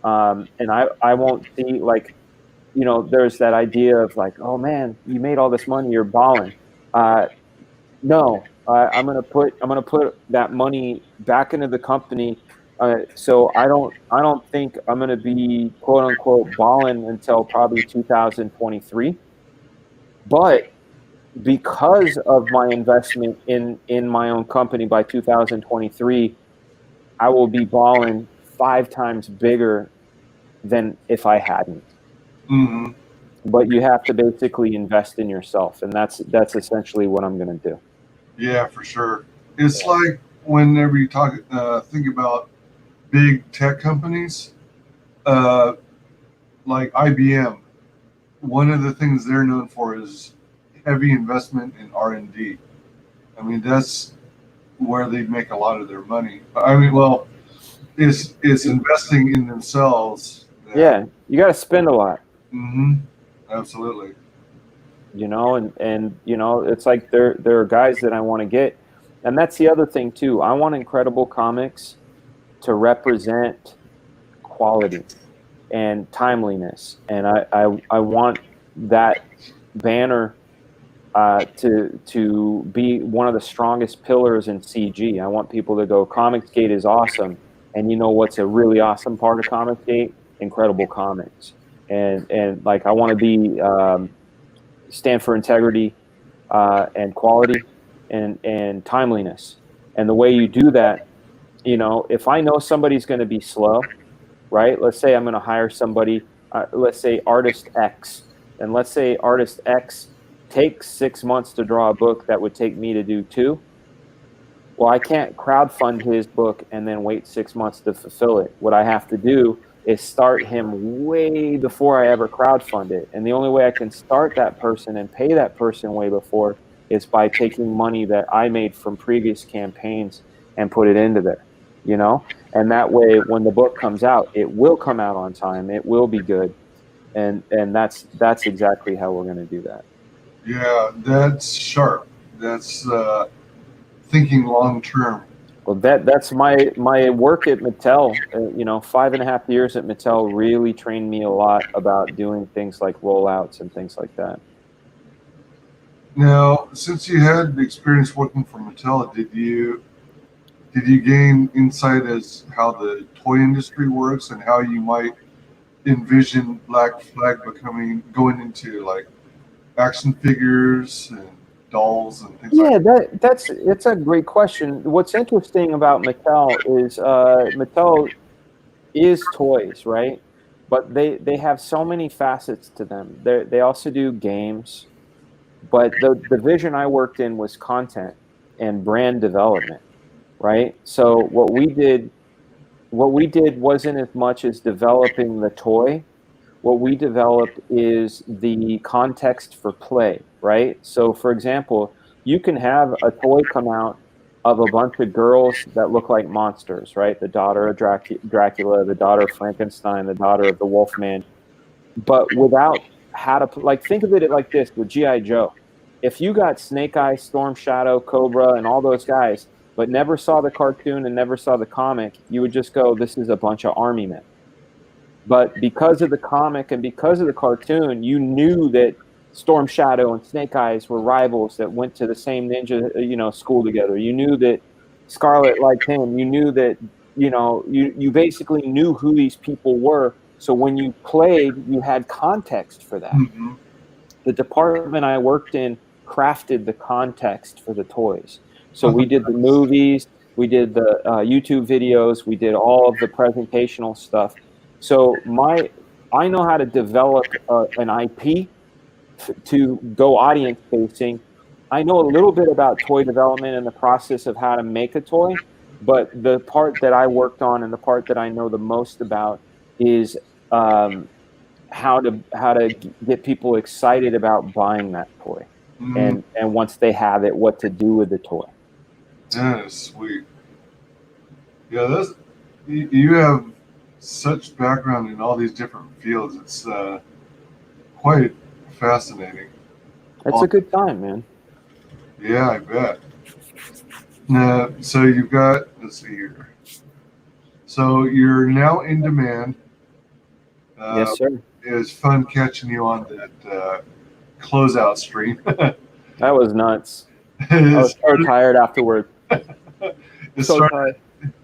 and I won't see, like, you know, there's that idea of like, oh man, you made all this money, you're balling. No, I'm gonna put that money back into the company. So I don't think I'm gonna be quote unquote balling until probably 2023. But because of my investment in my own company by 2023, I will be balling 5 times bigger than if I hadn't. Mm-hmm. But you have to basically invest in yourself, and that's essentially what I'm going to do. Yeah, for sure. It's like whenever you think about big tech companies, like IBM. One of the things they're known for is heavy investment in R&D. I mean, that's where they make a lot of their money. I mean, well, it's investing in themselves. Yeah, you got to spend a lot. Mm-hmm. Absolutely. You know, and you know, it's like there are guys that I want to get, and that's the other thing too. I want Incredible Comics to represent quality and timeliness, and I want that banner to be one of the strongest pillars in CG. I want people to go, ComicsGate is awesome, and you know what's a really awesome part of ComicsGate? Incredible Comics, and like I want to be stand for integrity and quality and timeliness. And the way you do that, you know, if I know somebody's going to be slow, right? Let's say I'm going to hire somebody, let's say artist X, and let's say artist X takes 6 months to draw a book that would take me to do 2. Well, I can't crowdfund his book and then wait 6 months to fulfill it. What I have to do is start him way before I ever crowdfund it. And the only way I can start that person and pay that person way before is by taking money that I made from previous campaigns and put it into there, you know? And that way, when the book comes out, it will come out on time. It will be good. And that's exactly how we're going to do that. Yeah, that's sharp. That's thinking long term. Well, that's my work at Mattel. You know, 5.5 years at Mattel really trained me a lot about doing things like rollouts and things like that. Now, since you had the experience working for Mattel, did you gain insight as how the toy industry works and how you might envision Black Flag going into like action figures and dolls and things like that? Yeah, that's a great question. What's interesting about Mattel is toys, right? But they have so many facets to them. They also do games, but the vision I worked in was content and brand development, right? So what we did wasn't as much as developing the toy. What we developed is the context for play, right? So, for example, you can have a toy come out of a bunch of girls that look like monsters, right? The daughter of Dracula, the daughter of Frankenstein, the daughter of the Wolfman, but without how to, like, think of it like this with G.I. Joe. If you got Snake Eye, Storm Shadow, Cobra, and all those guys, but never saw the cartoon and never saw the comic, you would just go, this is a bunch of army men. But because of the comic and because of the cartoon, you knew that Storm Shadow and Snake Eyes were rivals that went to the same ninja, school together. You knew that Scarlet liked him. You knew that, you basically knew who these people were. So when you played, you had context for that. Mm-hmm. The department I worked in crafted the context for the toys. So we did the movies, we did the YouTube videos, we did all of the presentational stuff. So I know how to develop an IP to go audience facing. I know a little bit about toy development and the process of how to make a toy, but the part that I worked on and the part that I know the most about is how to get people excited about buying that toy, Mm, and once they have it, what to do with the toy. that is sweet. Yeah, you have such background in all these different fields. It's quite fascinating. It's a good time, man. Yeah, I bet. Now, so you've got, let's see here. So you're now in demand. Yes, sir. It was fun catching you on that closeout stream. That was nuts. I it, was so tired afterward. started,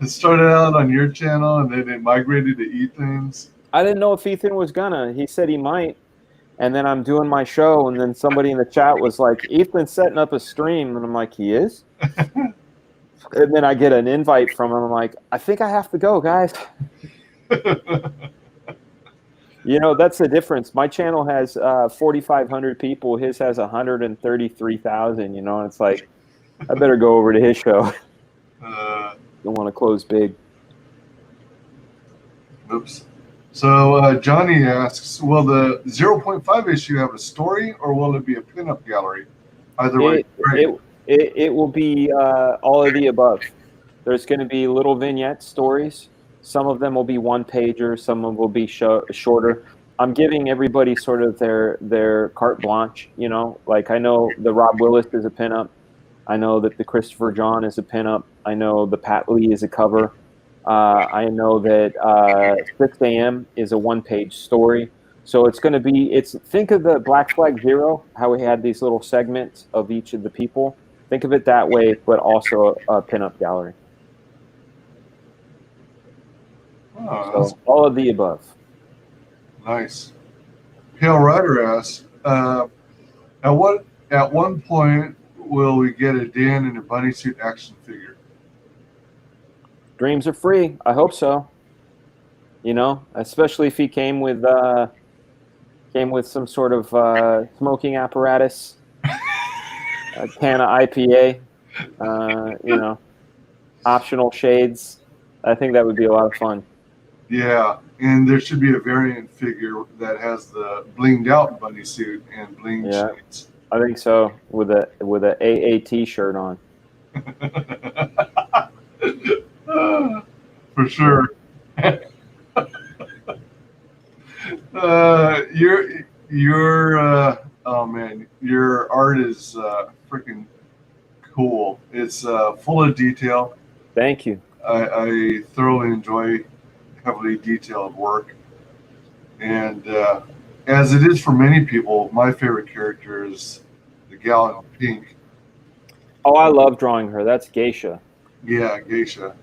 it started out on your channel and then it migrated to Ethan's. I didn't know if Ethan was gonna. He said he might. And then I'm doing my show, and then somebody in the chat was like, Ethan's setting up a stream. And I'm like, he is? And then I get an invite from him. I'm like, I think I have to go, guys. That's the difference. My channel has 4,500 people. His has 133,000, and it's like, I better go over to his show. Don't want to close big. Oops. So Johnny asks, will the 0.5 issue have a story or will it be a pinup gallery? Either way, great. It will be all of the above. There's going to be little vignette stories. Some of them will be one-pagers. Some of them will be shorter. I'm giving everybody sort of their carte blanche, Like I know the Rob Willis is a pinup. I know that the Christopher John is a pinup. I know the Pat Lee is a cover. I know that 6 a.m. is a one-page story. So it's going to be, think of the Black Flag Zero, how we had these little segments of each of the people. Think of it that way, but also a pinup gallery. Oh, so all of the above. Nice. Pale Rider asks, at one point will we get a Dan in a bunny suit action figure? Dreams are free. I hope so. Especially if he came with some sort of smoking apparatus, a can of IPA, optional shades. I think that would be a lot of fun. Yeah, and there should be a variant figure that has the blinged out bunny suit and blinged shades. I think so, with a AAT shirt on. For sure. Oh man, your art is freaking cool. It's full of detail. Thank you. I thoroughly enjoy heavily detailed work, and as it is for many people, my favorite character is the gal in pink. Oh, I love drawing her. That's Geisha. Yeah, Geisha.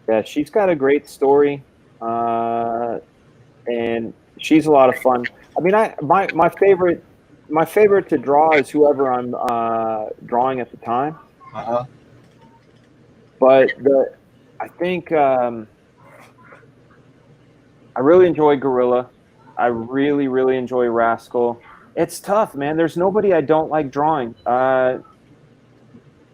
Yeah, she's got a great story, and she's a lot of fun. I mean, my favorite to draw is whoever I'm drawing at the time. Uh-huh. But I think I really enjoy Gorilla. I really, really enjoy Rascal. It's tough, man. There's nobody I don't like drawing.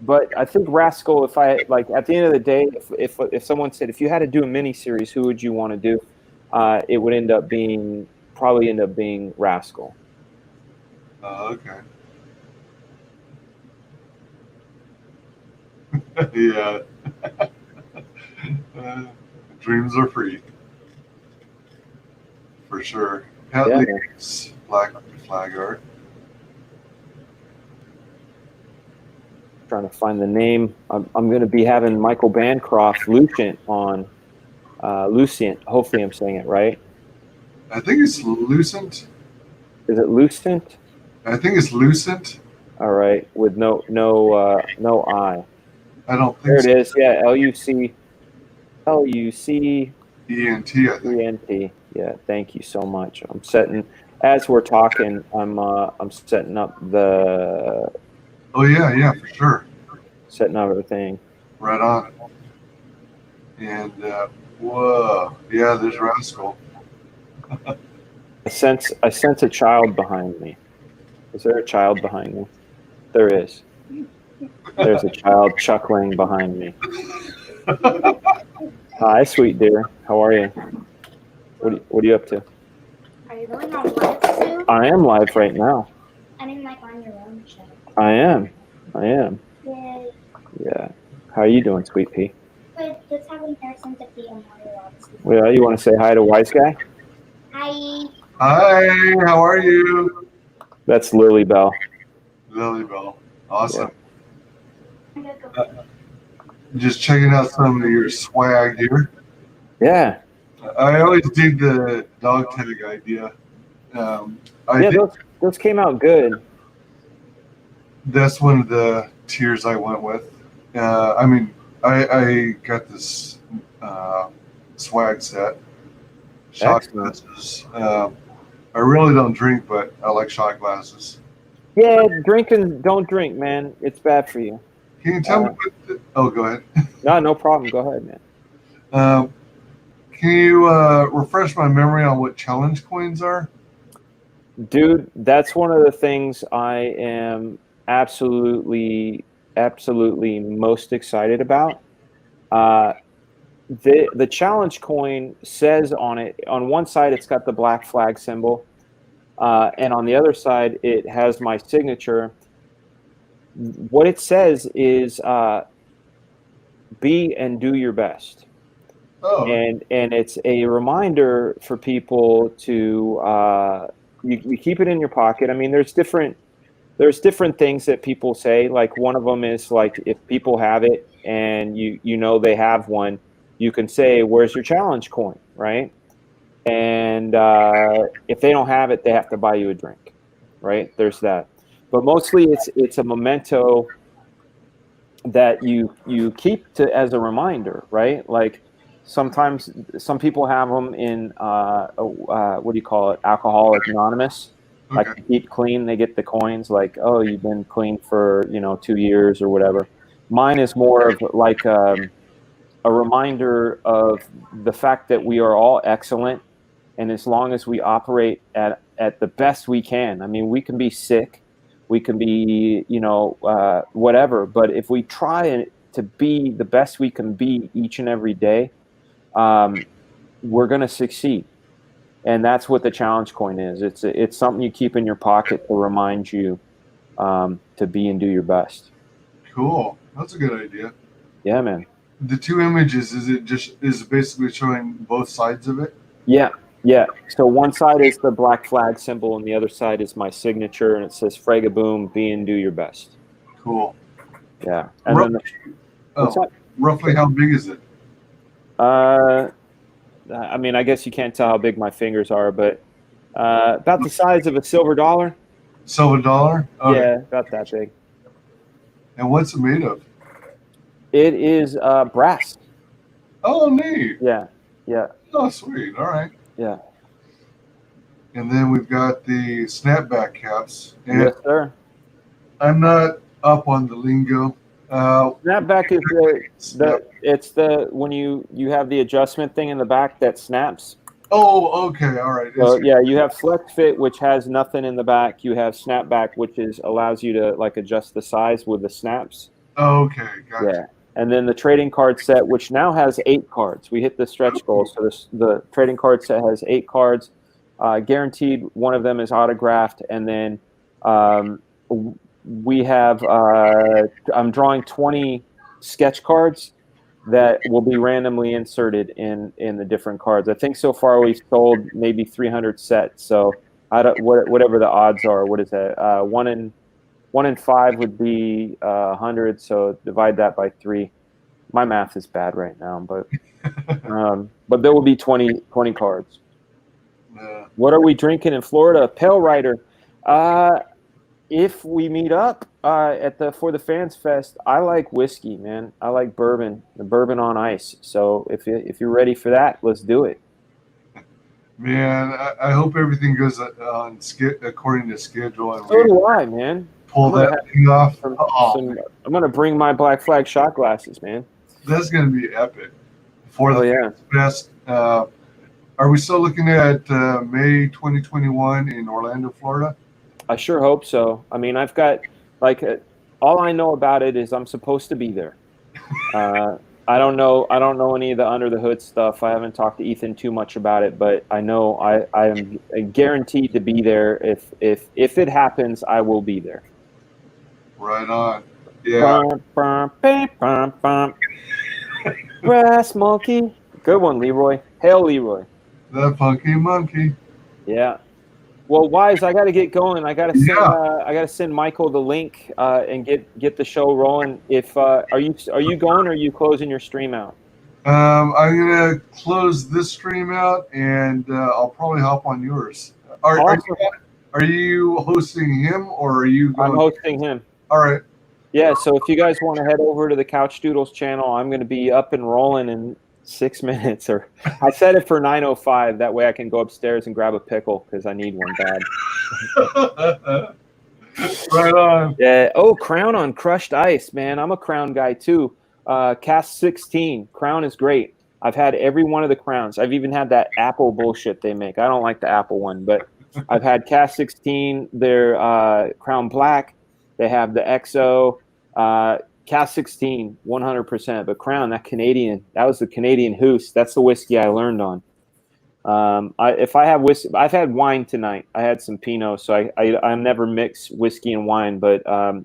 But I think Rascal, if I like at the end of the day, if someone said if you had to do a mini series, who would you want to do? It would probably end up being Rascal. Okay. Yeah. Dreams are free. For sure. At least Black Flag art. trying to find the name. I'm going to be having Michael Bancroft, Lucient, on. Lucient. Hopefully, I'm saying it right. I think it's Lucent. Is it Lucent? I think it's Lucent. All right, with no I. I don't think There so. it is. Yeah, Luc ENT, I think. ENT. Yeah, thank you so much. I'm setting as we're talking. I'm setting up the Oh yeah, for sure. setting up everything. Right on. And whoa, yeah, there's Rascal. I sense a child behind me. Is there a child behind me? There is. There's a child chuckling behind me. Hi, sweet dear. How are you? What are you up to? Are you going on live soon? I am live right now. I mean, like on your own show. I am. Yay. Yeah. How are you doing, sweet pea? Good. Just having hair since the PM EDT. Well, you want to say hi to WyzGyz? Hi. Hi, how are you? That's Lily Bell. Lily Bell. Awesome. I'm gonna go. Just checking out some of your swag here. Yeah. I always dig the dog tag idea. I Yeah, think those came out good. that's one of the tiers I went with. I mean, I got this swag set. Shot Excellent. glasses. I really don't drink, but I like shot glasses. Yeah, don't drink, man. It's bad for you. Can you tell me what oh, go ahead. No problem. Go ahead, man. Can you refresh my memory on what challenge coins are? Dude, that's one of the things I am absolutely most excited about. The challenge coin says on it, on one side it's got the black flag symbol, and on the other side it has my signature. What it says is be and do your best. Oh, And it's a reminder for people to you keep it in your pocket. I mean, there's different things that people say. Like one of them is like if people have it and you know they have one, you can say, "Where's your challenge coin?" Right? And if they don't have it, they have to buy you a drink. Right? There's that. But mostly it's a memento that you keep to as a reminder, right? Like sometimes some people have them in what do you call it? Alcoholic Anonymous. Like okay. to keep clean, they get the coins. Like, oh, you've been clean for 2 years or whatever. Mine is more of like a reminder of the fact that we are all excellent, and as long as we operate at the best we can. I mean, we can be sick, we can be whatever, but if we try to be the best we can be each and every day, we're going to succeed. And that's what the challenge coin is. It's something you keep in your pocket to remind you to be and do your best. Cool. That's a good idea. Yeah, man. The two images, is it basically showing both sides of it? Yeah. So one side is the black flag symbol, and the other side is my signature, and it says "Fraga Boom, be and do your best." Cool. Yeah. And Roughly how big is it? I mean, I guess you can't tell how big my fingers are, but about the size of a silver dollar. Silver dollar? Okay. Yeah, about that big. And what's it made of? It is brass. Oh, neat. Yeah. Oh, sweet. All right. Yeah. And then we've got the snapback caps. And Yes, sir. I'm not up on the lingo. Snapback is when you have the adjustment thing in the back that snaps. Oh, okay. All right. So yeah, you have flex fit, which has nothing in the back. You have snapback, which allows you to like adjust the size with the snaps. Okay, gotcha. Yeah. And then the trading card set, which now has 8 cards. We hit the stretch goal. So the trading card set has 8 cards. Guaranteed one of them is autographed. And then we have, I'm drawing 20 sketch cards that will be randomly inserted in the different cards. I think so far we've sold maybe 300 sets. So whatever the odds are, what is that? 1 in 1 in 5 would be 100. So divide that by 3. My math is bad right now, but there will be 20 cards. What are we drinking in Florida? Pale Rider. If we meet up for the Fans Fest, I like whiskey, man. I like bourbon, the bourbon on ice. So if you're ready for that, let's do it. Man, I hope everything goes on according to schedule. And So do I, man. Pull that thing off. I'm gonna bring my Black Flag shot glasses, man. That's gonna be epic. For the Fans Fest. Are we still looking at May 2021 in Orlando, Florida? I sure hope so. I mean, I've got all I know about it is I'm supposed to be there. I don't know any of the under the hood stuff. I haven't talked to Ethan too much about it, but I know I am guaranteed to be there. If it happens, I will be there. Right on. Yeah. Brass monkey. Good one, Leroy. Hail, Leroy. The funky monkey. Yeah. Well, Wise, I got to get going. I got to send Michael the link and get the show rolling. If are you going, or are you closing your stream out? I'm gonna close this stream out, and I'll probably hop on yours. Are you hosting him, or are you going? I'm hosting him. All right. Yeah. So if you guys want to head over to the Couch Doodles channel, I'm going to be up and rolling in 6 minutes, or I set it for 9:05. That way I can go upstairs and grab a pickle because I need one bad. Right on. Yeah. Oh, Crown on crushed ice, man. I'm a Crown guy too. Cast 16. Crown is great. I've had every one of the Crowns. I've even had that Apple bullshit they make. I don't like the Apple one, but I've had Cast 16. They're Crown Black. They have the XO. Cast 16, 100%. But Crown, that was the Canadian Hoos. That's the whiskey I learned on. If I have whiskey, I've had wine tonight. I had some Pinot, so I never mix whiskey and wine. But I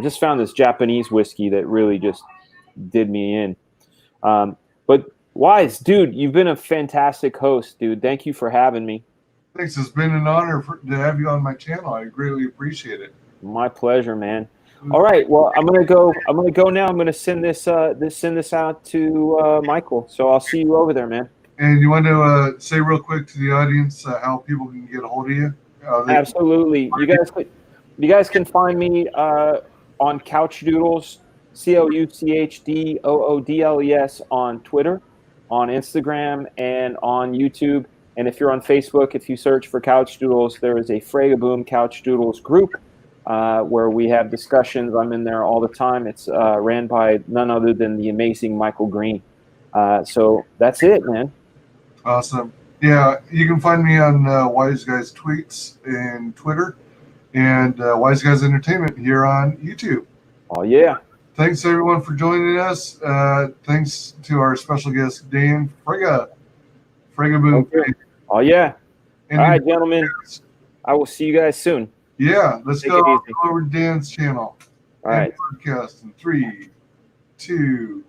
just found this Japanese whiskey that really just did me in. But Wise, dude, you've been a fantastic host, dude. Thank you for having me. Thanks. It's been an honor to have you on my channel. I greatly appreciate it. My pleasure, man. All right. Well, I'm gonna go now. I'm gonna send this out to Michael. So I'll see you over there, man. And you want to say real quick to the audience how people can get a hold of you? Absolutely. You guys can find me on Couch Doodles, CouchDoodles on Twitter, on Instagram, and on YouTube. And if you're on Facebook, if you search for Couch Doodles, there is a Fragaboom Couch Doodles group. Where we have discussions. I'm in there all the time. It's ran by none other than the amazing Michael Green. So that's it, man. Awesome. Yeah, you can find me on WyzGyz tweets and Twitter, and WyzGyz Entertainment here on YouTube. Oh, yeah. Thanks, everyone, for joining us. Thanks to our special guest, Dan Fraga. Fragaboom. Okay. Oh, yeah. All right, gentlemen. I will see you guys soon. Yeah, let's go over to Dan's channel. All right. Podcast in 3, 2,